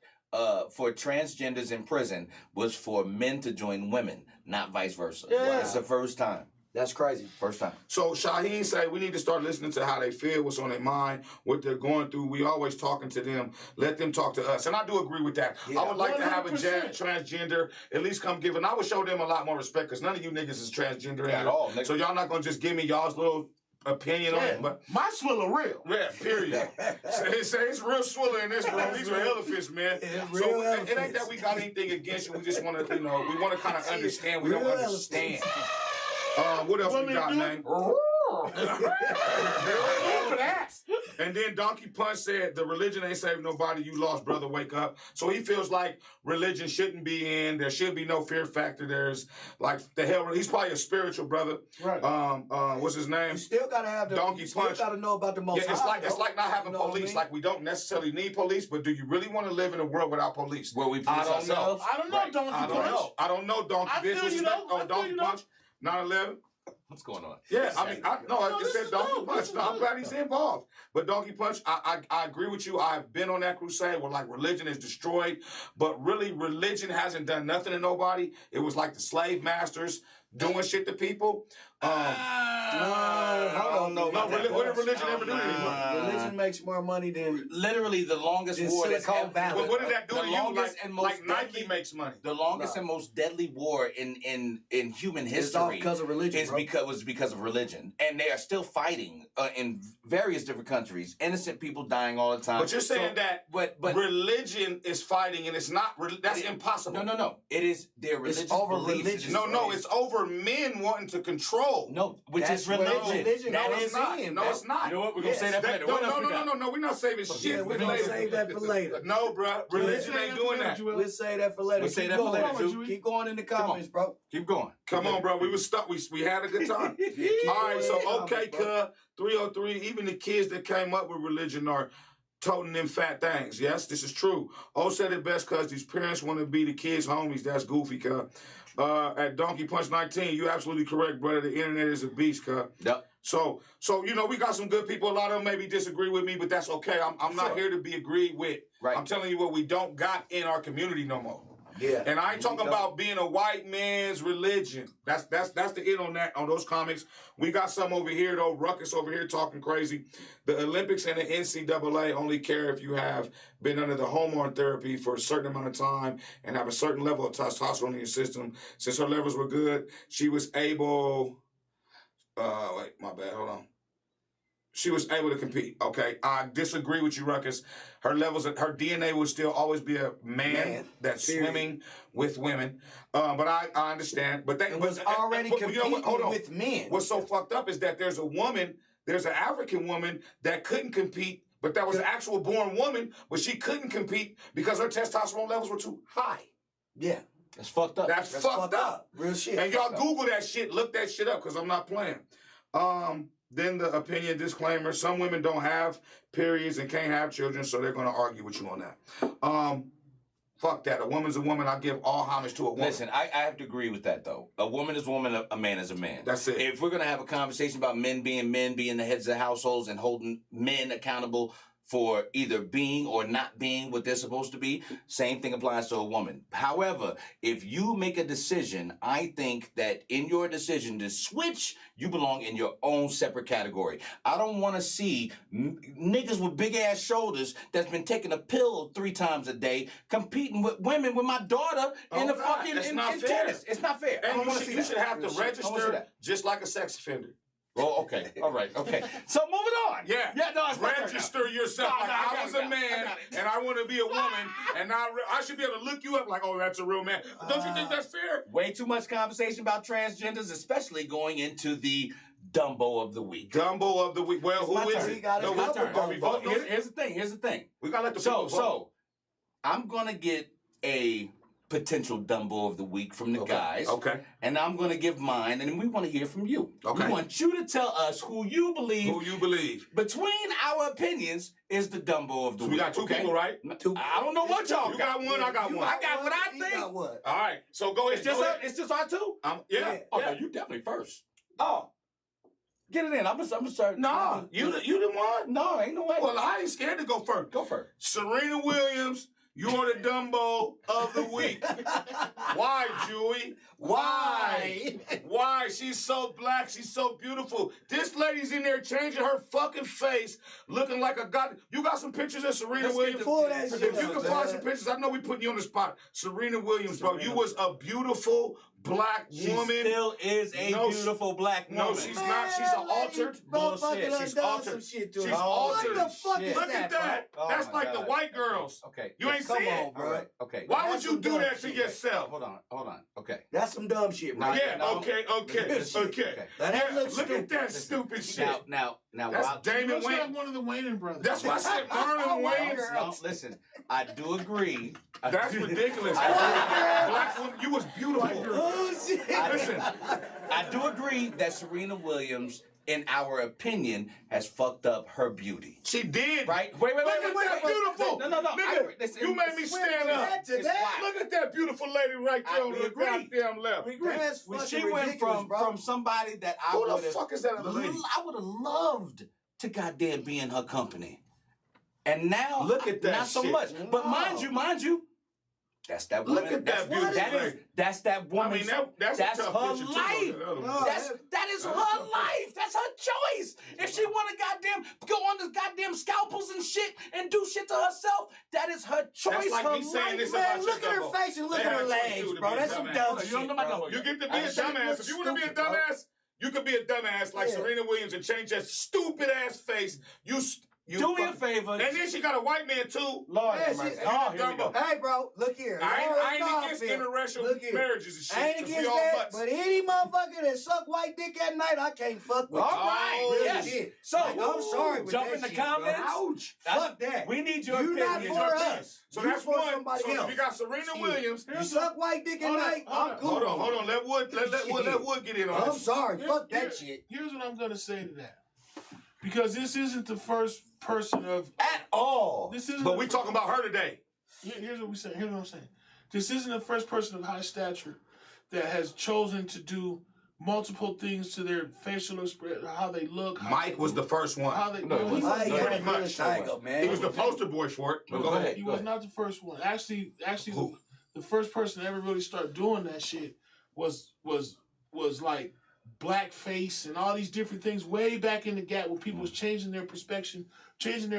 for transgenders in prison was for men to join women, not vice versa. Yeah. It's the first time. That's crazy. First time. So Shaheen say we need to start listening to how they feel, what's on their mind, what they're going through. We always talking to them. Let them talk to us. And I do agree with that. Yeah. I would like to have a 100%. transgender at least come give, and I would show them a lot more respect because none of you niggas is transgender At all, nigga. So y'all not gonna just give me y'all's little opinion on it. But My swiller real. yeah, period. It's real swiller in this room. These are elephants, man. It's So real it ain't elephants. that we got anything against you. We just want to, we want to kind of understand. We don't Real understand. What else we got, man? For that. And then Donkey Punch said, the religion ain't saving nobody. You lost, brother. Wake up. So he feels like religion shouldn't be in. There should be no fear factor. There's like the hell. He's probably a spiritual brother. Right. What's his name? You still gotta have the Donkey you still Punch. gotta know about the most Yeah, high, it's like not having You know what I police. mean? Like we don't necessarily need police, but do you really want to live in a world without police? Where we I police don't know. ourselves? I don't know, Right. Donkey I don't Punch. know. I don't know, Donkey I Bitch. feel What's you his though. name? Oh, I feel Donkey you though. Punch. 9/11. What's going on? Yeah, I mean, No, it this said is Donkey dope. Punch. This is No, I'm dope. glad he's involved. But Donkey Punch, I agree with you. I've been on that crusade where like religion is destroyed, but really religion hasn't done nothing to nobody. It was like the slave masters doing shit to people. I don't know about that. What did religion ever do to anybody? Religion makes more money than Literally the longest In war that's Silicon ever... Valley. But what did that do The to you? longest and most Like Nike deadly- makes money. The longest No. and most deadly war in human it's all history because of religion, is bro. because of religion, and they are still fighting in various different countries. Innocent people dying all the time. But you're saying that but religion is fighting, and it's not. That's impossible. no. It is their religious over beliefs. religion. No, it's over men wanting to control. No, which That's is where religion. religion No, comes it's not. in, No, bro. it's not. You know what? We're gonna say that for later. No, What else we no, got? no. We're not saving shit. Yeah, we're for gonna later. save that for later. No, bro. Religion ain't doing that. We'll say that for later. We'll say Keep that for going. later, Jew. Keep going in the Come on. comments, bro. Keep going. Come on, bro. We was stuck. We had a good time. All right, so okay, cuz 303. Even the kids that came up with religion are toting them fat things. Yes, this is true. O said it best, cuz these parents want to be the kids' homies. That's goofy, cuz. At Donkey Punch 19, you absolutely correct, brother. The internet is a beast, cuz. Yep. So we got some good people. A lot of them maybe disagree with me, but that's okay. I'm not here to be agreed with. Right. I'm telling you what we don't got in our community no more. Yeah. And I ain't talking about being a white man's religion. That's the it on those comics. We got some over here though. Ruckus over here talking crazy. The Olympics and the NCAA only care if you have been under the hormone therapy for a certain amount of time and have a certain level of testosterone in your system. Since her levels were good, she was able. Wait, my bad. Hold on. She was able to compete. Okay, I disagree with you, Ruckus. Her levels, her DNA will still always be a man that's period. swimming with women. But I understand. But that It was already but you know what? competing Hold on. with men. What's so fucked up is that there's an African woman that couldn't compete, but that was an actual born woman, but she couldn't compete because her testosterone levels were too high. Yeah. That's fucked up. That's fucked up. Real shit. And y'all Google that shit, look that shit up, because I'm not playing. Then the opinion disclaimer, some women don't have periods and can't have children, so they're going to argue with you on that. Fuck that. A woman's a woman. I give all homage to a woman. Listen, I have to agree with that, though. A woman is a woman, a man is a man. That's it. If we're going to have a conversation about men being the heads of households and holding men accountable for either being or not being what they're supposed to be. Same thing applies to a woman. However, if you make a decision, I think that in your decision to switch, you belong in your own separate category. I don't want to see niggas with big ass shoulders that's been taking a pill 3 times a day competing with women with my daughter in the fucking that's in not fair. tennis. It's not fair. I And don't want to see you that. should have to I don't wanna see register that. just like a sex offender. Oh, okay. All right. Okay. So moving on. Yeah. Yeah. No, it's my turn now. Register yourself. No, Like, no, I I got was it a now. man I got it. and I want to be a woman, and I should be able to look you up like, oh, that's a real man. Don't you think that's fair? Way too much conversation about transgenders, especially going into the Dumbo of the week. Dumbo of the week. Well, It's my who is turn. it? He got No, his we- number, are we Dumbo. voting on it? Here's the thing. Here's the thing. We gotta let the So, people vote. I'm gonna get a potential Dumbo of the week from the guys. Okay. And I'm gonna give mine, and we want to hear from you. Okay. We want you to tell us who you believe, Who you believe? between our opinions, is the Dumbo of the So week. we got 2 okay? people, right? I don't know what y'all You got. got one, I got You one. I got what I he think. got one. All right. So go ahead. It's just go ahead. it's just our two. Yeah. Yeah. Oh, no, you definitely first. Oh, get it in. I'm gonna start. Nah, you the one. No, ain't no way. Well, I ain't scared to go first. Go first. Serena Williams, you are the Dumbo of the week. Why, Jewy? Why? Why? She's so black. She's so beautiful. This lady's in there changing her fucking face, looking like a god. You got some pictures of Serena Let's get Williams? Pull that If shit you up, can man. find some pictures, I know we putting you on the spot. Serena Williams, bro. You was a beautiful black She woman. still is a No, beautiful black woman. No, she's not. She's an altered. Bullshit. She's She's altered. some shit to She's her. altered. What the fuck Shit. is Look at that. Oh That's my like the God. white girls. Okay. You ain't Come seen on, it. bro. All right. Okay. Why That's would you some do dumb that to shit. yourself? Hold on. Okay. That's some dumb shit, bro. Now, Yeah, now- okay. Okay. Now, that Yeah, looks look stupid. at that stupid shit. Now, That's while, Damon Looks like Wayne. one of the Wayne brothers. That's why I said Marlon Wayans. no, listen, I do agree. That's ridiculous. I Black woman, you was beautiful. Oh, shit. Listen, I do agree that Serena Williams, in our opinion, has fucked up her beauty. she did. Right? Wait. Look at that beautiful. No. Nigga, Listen, you made me stand up. That to that. Look at that beautiful lady right there on we the agree. goddamn left. We agree. That's When fucking she went ridiculous, bro. from somebody that I Who would the fuck is that other lady? I would have loved to goddamn be in her company. And now, Look at that not so shit. much. But No. mind you, that's that woman. Look at that's, that beautiful that is, lady. that's that I woman. mean, that's a that's tough her picture too, life. though, the other one. No. That is That's her a tough life. That's her choice. If she want to goddamn go on this goddamn scalpels and shit and do shit to herself, that is her choice. That's like her me saying life. this Man, about look your at her Dumbo. face and look They at her had choice, too, legs, to bro. be a That's some dumbass. dumb You don't shit, know my bro. Dumbo. You get to be That a shit dumbass. looks If you want to be a stupid, bro. dumbass, you could be a dumbass like Yeah. Serena Williams and change that stupid ass face. You Do me a fuck- favor. And then she got a white man too. Lord Yeah, have she- mercy. and Oh, you here we go. Dumbo. Hey, bro, look here. I ain't Y'all against feel- interracial Look here. marriages and shit. I ain't 'cause we against all that, butts. but any motherfucker that suck white dick at night, I can't fuck with. All you. right, Real yes. shit. So, Like, I'm sorry with jump that in the shit, bro. comments. Ouch. Fuck that. We need your You not opinion. for us. So You that's for one. somebody So if else. you got Serena Shit. Williams. You suck white dick at Hold on, night, hold I'm on. cool. Hold on. Let Wood get in on I'm this. sorry. Here- Fuck here- that shit. Here's what I'm gonna say to that, because this isn't the first person of At all. this isn't. But we talking about her today. Here's what we say. Here's what I'm saying. This isn't the first person of high stature that has chosen to do multiple things to their facial expression, how they look. Mike was the first one. How they. No, he it was- Mike pretty had a much. good tiger, man. He was the poster boy for it. But Go go ahead. ahead. He was not the first one. Actually, Who? the first person to ever really start doing that shit was like blackface and all these different things way back in the gap when people was changing their perspective, changing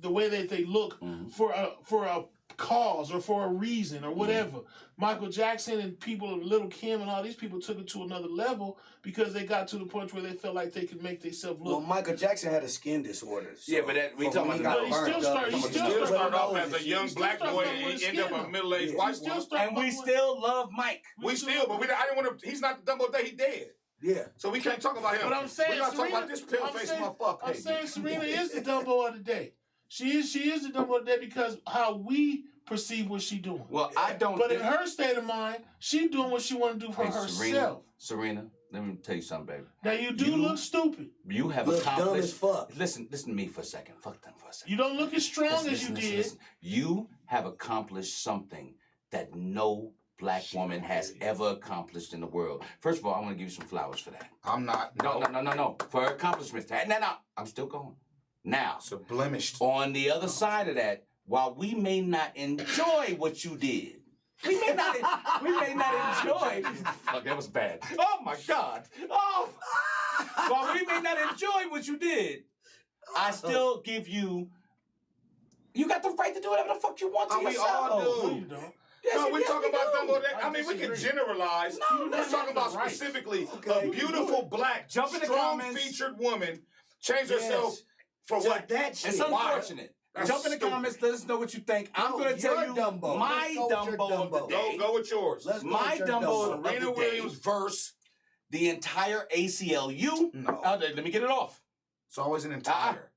the way that they look for a cause or for a reason or whatever. Michael Jackson and people, Little Kim and all these people took it to another level because they got to the point where they felt like they could make themselves Well, look. Michael Jackson had a skin disorder. So Yeah, but that- we from talking when he about- got But he burnt still up started- and he shit. still Still started off Nose as a and young shit. black still boy started and with end his up a skin. middle-aged Yeah. white Still woman. started And we fucking with- still love Mike. We still, but I didn't want to. He's not the Dumbo that he dead. Yeah. So we can't talk about him. But I'm saying, we gotta talk Serena, about this pale-faced motherfucker. I'm saying Serena is the Dumbo of the day. She is the Dumbo of the day because how we perceive what she doing. Well, I don't But in think... her state of mind, she doing what she want to do for Hey, herself. Serena, let me tell you something, baby. Now you do look stupid. You have Look dumb accomplished... as fuck. Listen to me for a second. Fuck them for a second. You don't look as strong as you did. Listen. You have accomplished something that no black woman has ever accomplished in the world. First of all, I want to give you some flowers for that. I'm not. No. For her accomplishments. No. I'm still going. Now, It's a blemished. on the other side of that, while we may not enjoy what you did, we may not enjoy. Fuck, that was bad. Oh my God. Oh. While we may not enjoy what you did, I still give you. You got the right to do whatever the fuck you want to We yourself. all do. No, you don't. Yes, No, we're yes, talking we about do. Dumbo. I mean, we can disagree. generalize. No, Let's talk about right. specifically Okay. a beautiful black, Jump in the strong comments. featured woman changed herself for To what? that shit. It's unfortunate. That's Jump in the stupid. comments. Let us know what you think. I'm No, going to tell your you Dumbo. my Let's go with your Dumbo of the Dumbo. day. Go with yours. Let's go My with your Dumbo of the Serena day. Williams verse. The entire ACLU. No. Let me get it off. It's always an entire.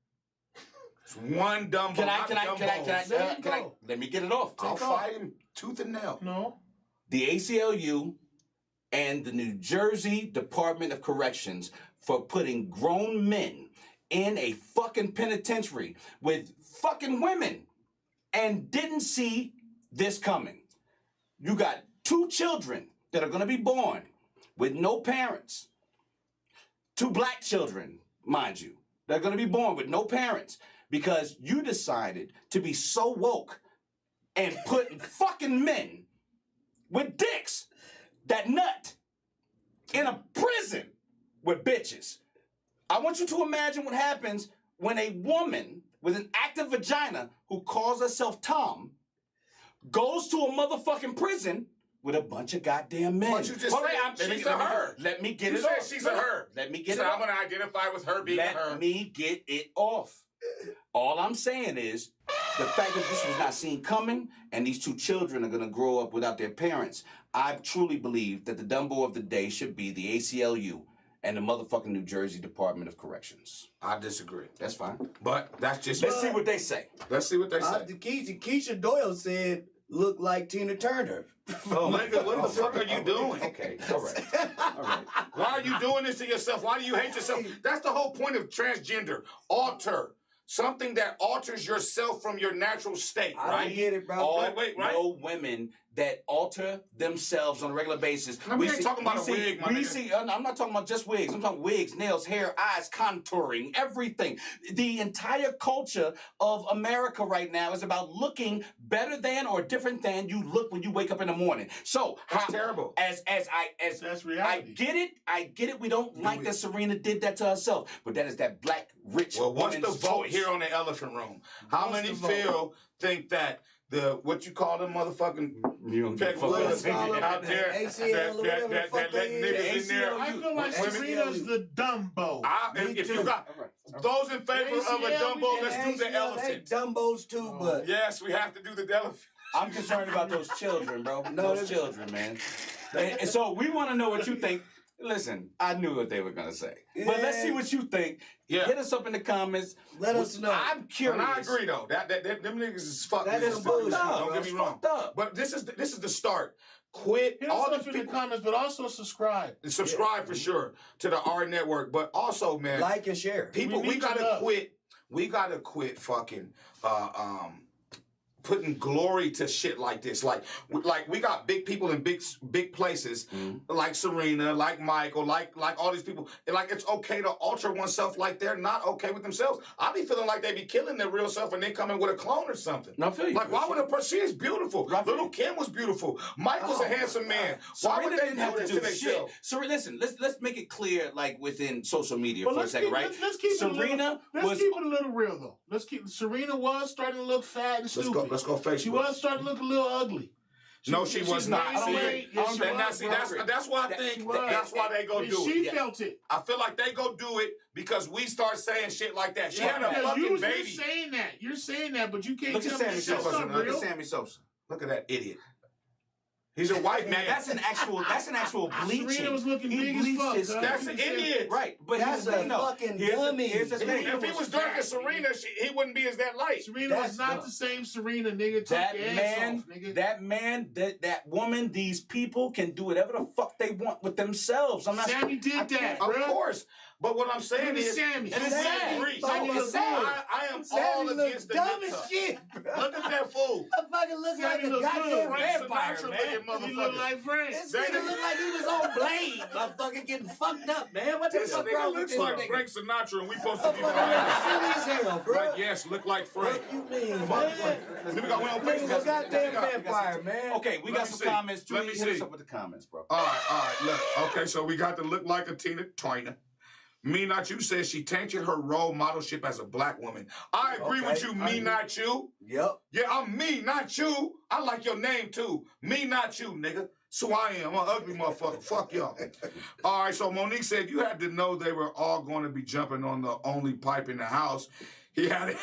It's one Dumbo. Can I? not Dumbos. Let me get it off. I'll fight him tooth and nail. No. The ACLU and the New Jersey Department of Corrections for putting grown men in a fucking penitentiary with fucking women and didn't see this coming. You got 2 children that are going to be born with no parents. 2 black children, mind you. They're going to be born with no parents because you decided to be so woke and put fucking men with dicks that nut in a prison with bitches. I want you to imagine what happens when a woman with an active vagina who calls herself Tom goes to a motherfucking prison with a bunch of goddamn men. But you just said she's a her. Let me get You it said off. she's a her. Let me You get said it I'm off. going to identify with her being a her. Let me get it off. All I'm saying is the fact that this was not seen coming and these 2 children are going to grow up without their parents. I truly believe that the Dumbo of the day should be the ACLU and the motherfucking New Jersey Department of Corrections. I disagree. That's fine. But that's just Let's see what they say. Let's see what they say. Keisha Doyle said, look like Tina Turner. Oh, nigga, what the fuck are you doing? Okay, all right. All right. Why are you doing this to yourself? Why do you hate yourself? That's the whole point of transgender. Alter. Something that alters yourself from your natural state, I right? don't get it, bro. All wait, right? no women that alter themselves on a regular basis. No, we ain't talking about a wig, my nigga. I'm not talking about just wigs. I'm talking wigs, nails, hair, eyes, contouring, everything. The entire culture of America right now is about looking better than or different than you look when you wake up in the morning. So That's terrible. As That's I reality. get it. We don't like that Serena did that to herself, but that is that black rich. Well, what's the woman's vote choice. here on the elephant room? How What's many the vote? think that the what you call them motherfucking You don't peck give a fuck. bloods Let's out there ACL or whatever the that fuck let they niggas is. in there? I feel like Women- Serena's the Dumbo. If you too. got those in favor of a ACL, Dumbo, we let's do the elephant. Dumbos too, but Yes, we have to do the elephant. I'm concerned about those children, bro. No, Those that's- children, man. And so we want to know what you think. Listen, I knew what they were gonna say, but let's see what you think. Yeah. Hit us up in the comments. let us know. I'm curious. And I agree though. That them niggas is fucking. That is fucking bullshit, up. bro. Don't get It's me wrong. fucked up. But this is the start. Quit Hit all us these up in the people. comments, but also subscribe. Subscribe for sure to the AHRR Network. But also, man, Like and share. people, We we need gotta your love. quit. We gotta quit fucking putting glory to shit like this. Like we got big people in big places, like Serena, like Michael, like all these people. And like it's okay to alter oneself like they're not okay with themselves. I be feeling like they be killing their real self and then coming with a clone or something. No, I feel you. Like why would a person? She is beautiful. I feel Little you. Kim was beautiful. Michael's a handsome man. Why Serena would they didn't have do to this do to shit. themselves? Serena, listen, let's make it clear, like within social media But for a second, right? Let's keep Serena let's keep it a little real though. Let's keep. Serena was starting to look fat and stupid. Let's go Facebook. She was starting to look a little ugly. No, she was not. gained See, weight. Yes, she was, bro. that's why I That- think she was. that's why they go And do she it. felt it. I feel like they go do it because we start saying shit like that. She had a Because fucking you're baby. saying that. You're saying that, but you can't Look at tell me Sammy that shit's Sosa. not Look at real. Sammy Sosa. Look at that idiot. He's a white man. That's an actual bleaching. Serena was looking He big as bleached fuck, his huh? skin. That's an idiot. Right, but That's here's the thing, a though. fucking Here's the- dummy. Here's the thing. If he was dark as Serena, he wouldn't be as that light. Serena That's was not dumb. the same Serena, nigga. Take That your man, ass off, nigga. that woman, these people can do whatever the fuck they want with themselves. I'm not. Sammy did that, Of bro. course. But what I'm saying Look at is, Sammy. And it's sad. agree. No, it's sad. I am Sammy all look against the dumb nip as tuck. shit, bro. Look at that fool. Motherfucker motherfucker look like a goddamn vampire, man. He look like Frank. This nigga look like he was on Blade, motherfucker, getting fucked up, man. What the This fuck nigga wrong with looks this like nigga? Frank Sinatra, and we supposed to be Motherfucker, silly as hell, bro. Like, yes, look like Frank. What you mean, man? We got one on Nigga's a Facebook. goddamn vampire, man. Okay, we Let got me some see. comments. Let Julie, me hit us see. up with the comments, bro. All right, look. Okay, so we got to look like a Tina Turner. Me Not You says she tainted her role modelship as a black woman. I agree with you, Me Not You. Yep. Yeah, I'm me, not you. I like your name too. Me, not you, nigga. So I am. I'm an ugly motherfucker. Fuck y'all. All right, so Monique said you had to know they were all going to be jumping on the only pipe in the house. He had it.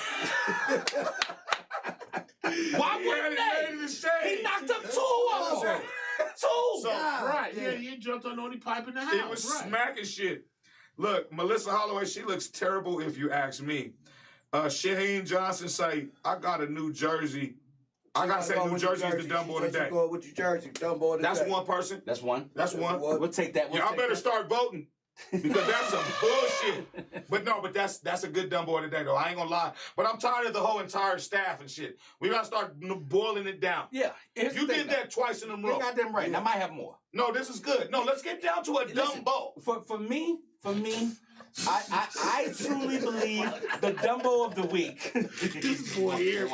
Why wouldn't they? He knocked up 2 of them. 2. So, Right, yeah, he jumped on the only pipe in the house. He was smacking shit. Look, Melissa Holloway, she looks terrible if you ask me. Shaheen Johnson say, I got a New Jersey. I gotta say New Jersey is the Dumbo of the day. Go with your Jersey, Dumbo of the That's day. one person. That's one. That's one. We'll take that. Y'all better start voting. Because that's some bullshit. But no, but that's a good Dumbo of the day, though. I ain't gonna lie. But I'm tired of the whole entire staff and shit. We gotta start boiling it down. Yeah. You did that twice in a row. You got them right. Yeah. I might have more. No, this is good. No, let's get down to a Dumbo. For me, I truly believe the Dumbo of the week. This boy here.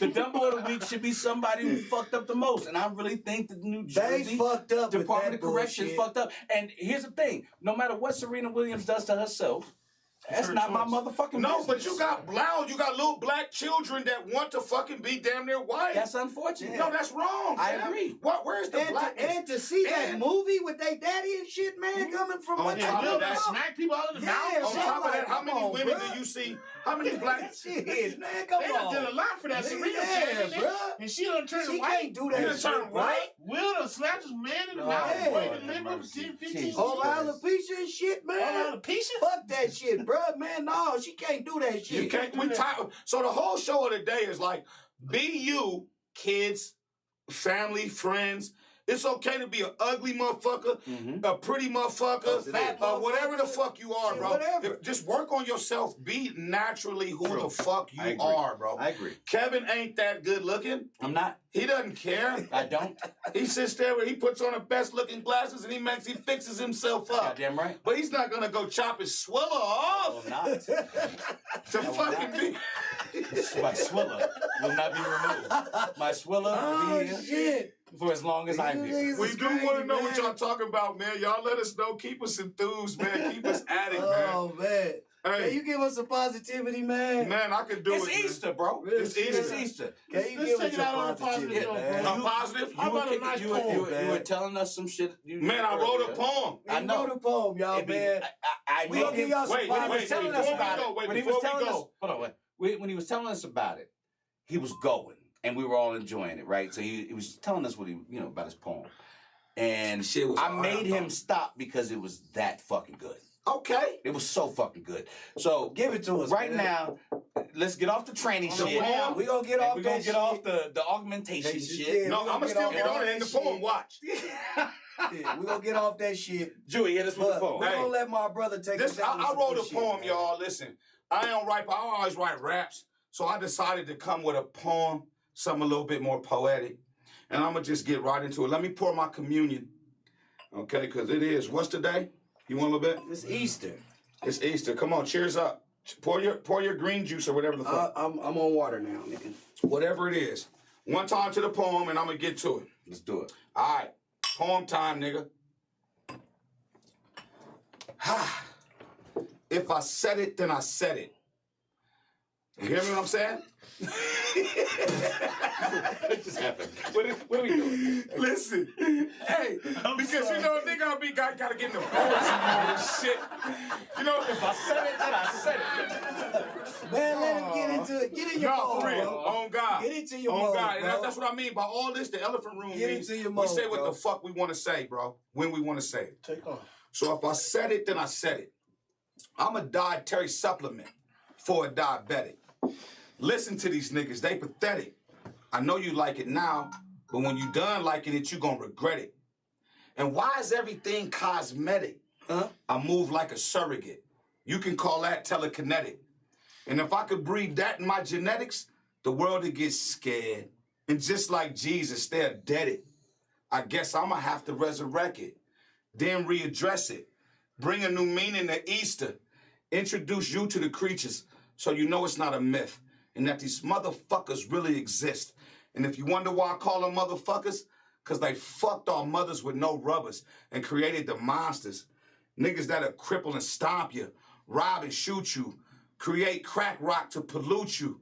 The Dumbo of the week should be somebody who fucked up the most. And I really think the New Jersey They fucked up Department with of that Corrections bullshit. fucked up. And here's the thing. No matter what Serena Williams does to herself, that's her not my choice. motherfucking No, business. but you got little black children that want to fucking be damn near white. That's unfortunate. No, that's wrong. I fam. agree. Where's the blackness? And to see that And- movie with their daddy and shit, man, coming from On what top they of Will that, that smack people out in the Yeah, mouth? On shit top of like, that, how come many on, women bruh. do you see? How many black? Shit, man, come They done on. did a lot for that. Nigga, Serena yeah, came in bruh. and she done turned She white. can't do You that done shit, turned white? Will done slapped his man in the Oh, mouth, yeah. break the liver, Mercy. 10, 15 Jesus. Oh, years. alopecia and shit, man. Alopecia? Fuck that shit, bruh, man. No, she can't do that shit. You can't. So the whole show of the day is like, be you, kids, family, friends. It's okay to be an ugly motherfucker, a pretty motherfucker, A fat whatever the motherfucker. fuck you are, Shit, bro. whatever. Just work on yourself. Be naturally who True. the fuck I you agree. are, bro. I agree. Kevin ain't that good looking. I'm not. He doesn't care. I don't. He sits there where he puts on the best looking glasses and he fixes himself up. Goddamn right. But he's not gonna go chop his swiller off I'm not. to will fucking not. be. My swiller will not be removed. My swiller will be here shit. for as long as I'm here. Niggas We is do crazy, want to know man. what y'all talking about, man. Y'all let us know. Keep us enthused, man. Keep us at it, man. Oh, man. Can Hey, you give us some positivity, man? man, I can do It's it. man. Easter, bro. It's Easter. It's Easter. Can you Let's give take us it out on a some positive positivity, note, man? bro. I'm positive. How about a nice poem, you were man? telling us some shit. Man, I wrote a poem. I We know. wrote a poem, y'all, It be- man. I We made gonna give him- y'all some Wait, when he was wait, telling wait, us before we about go, it. wait, When he before was we telling us, go. hold on, wait. When he was telling us about it, he was going, and we were all enjoying it, right? So he was telling us what he, about his poem, and Shit was I hard, made I him thought. stop because it was that fucking good. Okay. It was so fucking good. So Give it to us, right man. now, let's get off the tranny the shit. poem? We gonna get And off we're that gonna shit. get off the augmentation That shit. shit, No, we I'm gonna gonna still get get off on it that in the shit. poem. Watch. Yeah, we gonna get off that shit. Julie, hit us with the But poem. we're Hey. gonna let my brother take us This down with I some wrote good a shit, poem, man. y'all. Listen, I always write raps, so I decided to come with a poem, something a little bit more poetic, and I'm gonna just get right into it. Let me pour my communion, okay? Because it is. What's today? You want a little bit? It's Easter. It's Easter. Come on, cheers up. Pour your green juice or whatever the fuck. I'm on water now, nigga. Whatever it is. One time to the poem, and I'm gonna get to it. Let's do it. All right, poem time, nigga. If I said it, then I said it. You hear me what I'm saying? What just happened? What are we doing? Listen, hey, because you know nigga gotta get in the poetry mode and shit. You know, if I said it, then I said it. Man, let him get into it. Get in your No, mode, for real. bro. On God. Get into your On mode, God. And bro. that's what I mean by all this. The elephant room Get means into your we mode, say what bro. the fuck we want to say, bro. When we want to say it. Take off. So if I said it, then I said it. I'm a dietary supplement for a diabetic. Listen to these niggas. They pathetic. I know you like it now, but when you done liking it, you gonna regret it. And why is everything cosmetic? Huh? I move like a surrogate. You can call that telekinetic. And if I could breed that in my genetics, the world would get scared. And just like Jesus, they're dead. I guess I'm going to have to resurrect it, then readdress it, bring a new meaning to Easter, introduce you to the creatures so you know it's not a myth and that these motherfuckers really exist. And if you wonder why I call them motherfuckers, because they fucked our mothers with no rubbers and created the monsters. Niggas that'll cripple and stomp you, rob and shoot you, create crack rock to pollute you,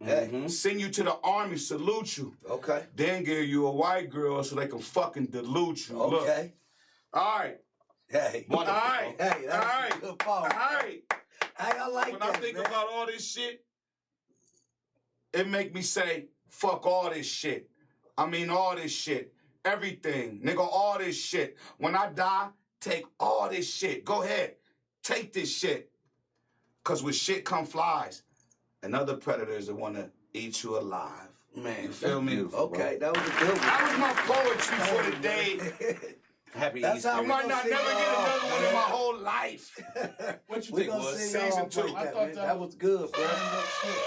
send you to the army, salute you. Okay. Then give you a white girl so they can fucking dilute you. Okay. Look. All right. Hey. All right. Hey, All that's right. a good poem. All right. Hey, I like When that, I think man. about all this shit, it make me say, fuck all this shit. I mean all this shit. Everything. Nigga, all this shit. When I die, take all this shit. Go ahead. Take this shit. Because with shit come flies. And other predators that want to eat you alive. Man, You feel me? okay, that was a good one. That was my poetry for the day. Happy That's Easter. how I we might gonna not sing never get y'all another off, one in man. my whole life. What you We think gonna was? sing y'all Season off 2. like I that, thought man. that That was good, bro.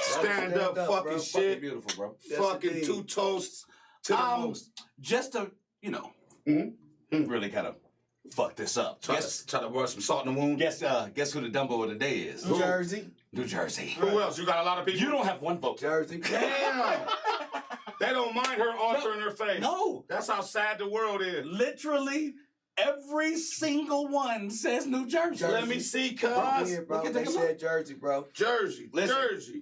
Stand up bro. fucking Fucking shit. Beautiful, bro. Yes, Fucking indeed. 2 toasts to the most. Just to, really kind of fuck this up. Try to rub some salt in the wound. Guess who the Dumbo of the day is? New Jersey. New Jersey. Who else? You got a lot of people? You don't have one vote. Jersey. Damn. They don't mind her altering her face. No. That's how sad the world is. Literally every single one says New Jersey. Jersey. Let me see, cuz. Yeah, bro. Look at They that. said Jersey, bro. Jersey. Listen. Jersey.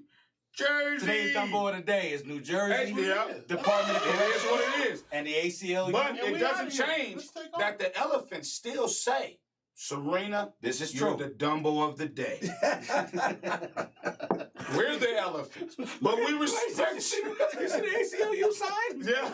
Jersey. Today's Dumbo of the day is New Jersey. Hey, yeah. Department of It is Corrections what it is. and the ACLU. But Yeah, it we doesn't outta here. change Let's take off. that the elephants still say, Serena, This is you're true. the Dumbo of the day. We're the elephants. But we respect you. You see the ACLU sign? Yeah.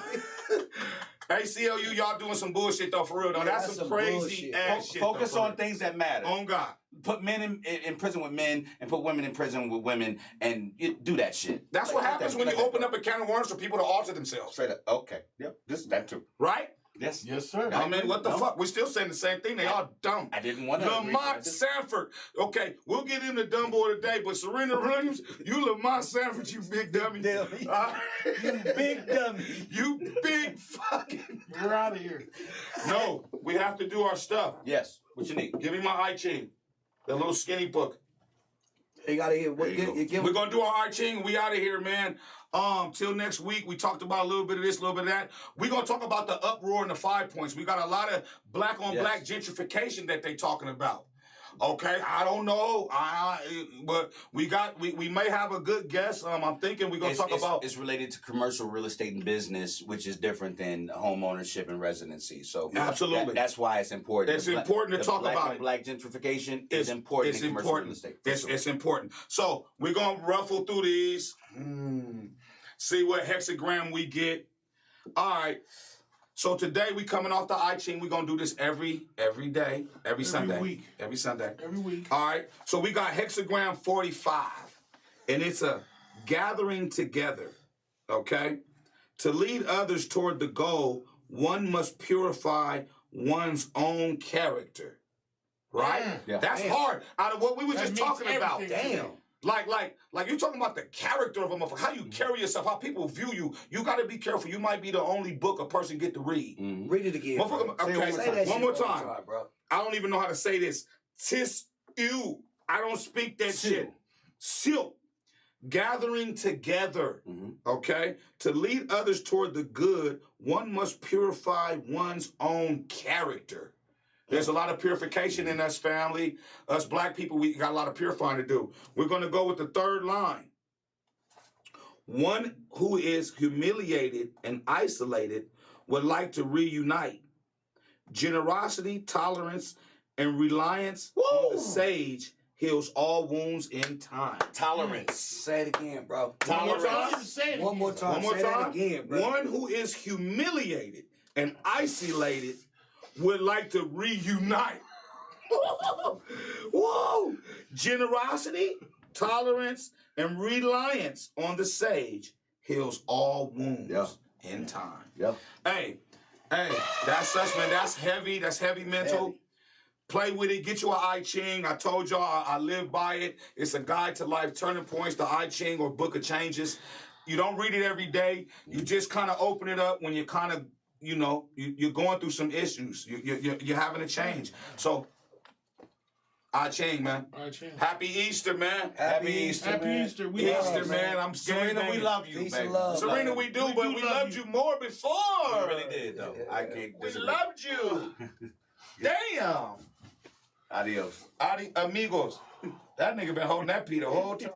ACLU, y'all doing some bullshit though, for real though. Yeah, that's that's some some crazy bullshit. ass shit. Focus though, for on real. things that matter. On God. Put men in prison with men and put women in prison with women and do that shit. That's what happens when you that, open bro. up a can of worms for people to alter themselves. Straight up. Okay. Yep. That too. Right? Yes. Yes, sir. I mean, what the No. fuck? We're still saying the same thing. They all dumb. I didn't want to. Lamont Sanford. Okay, we'll get him the Dumbo of the day, but Serena Williams, you Lamont Sanford, you big dummy. Dummy. You Big dummy. You big fucking. We're out of here. No, we have to do our stuff. Yes. What you need? Give me my I Ching, the little skinny book. You gotta hear what We're gonna do our I Ching. We out of here, man. Till next week. We talked about a little bit of this, a little bit of that. We're gonna talk about the uproar and the 5 points. We got a lot of black on black gentrification that they talking about. Okay, I don't know. But we may have a good guess. I'm thinking we're gonna talk about. It's related to commercial real estate and business, which is different than home ownership and residency. So Absolutely. that's why it's important. It's important to talk about it. Black gentrification is important It's in commercial important. real estate. It's important. So we're gonna ruffle through these. See what hexagram we get. All right. So today we coming off the I Ching. We're gonna do this every day, every Sunday. week. Every Sunday. Every week. All right. So we got hexagram 45. And it's a gathering together. Okay? To lead others toward the goal, one must purify one's own character. Right? Yeah. That's hard. Out of what we were That just means talking about. everything to me. Like you're talking about the character of a motherfucker, how you carry yourself, how people view you. You got to be careful. You might be the only book a person get to read. Read it again. Bro. Motherfucker, Say it okay, Say that one shit more time. bro. I don't even know how to say this. Tis you. I don't speak that shit. Silk. Gathering together. Okay? To lead others toward the good, one must purify one's own character. There's a lot of purification in us, family. Us black people, we got a lot of purifying to do. We're going to go with the third line. One who is humiliated and isolated would like to reunite. Generosity, tolerance, and reliance on the sage heals all wounds in time. Tolerance. Say it again, bro. One more time. Say it One more again. time. One more Say time. that again, bro. One who is humiliated and isolated would like to reunite. Whoa! Generosity, tolerance, and reliance on the sage heals all wounds in time. Yep. Hey, that's us, man. That's heavy. That's heavy mental. Heavy. Play with it. Get you an I Ching. I told y'all I live by it. It's a guide to life turning points, the I Ching or Book of Changes. You don't read it every day. You just kind of open it up when you're kind of, you know, you're going through some issues. You're having a change. So, I change, man. All right, Chan. Happy Easter, man. Happy Easter, Happy man. Easter. We love Easter, you, man. I'm scared. Serena, we love you, Peace baby. and love. Serena, man. we do, We but do we love loved you. you more before. We really did, though. I can't We disagree. loved you. Damn. Adios. Amigos. That nigga been holding that P the whole time.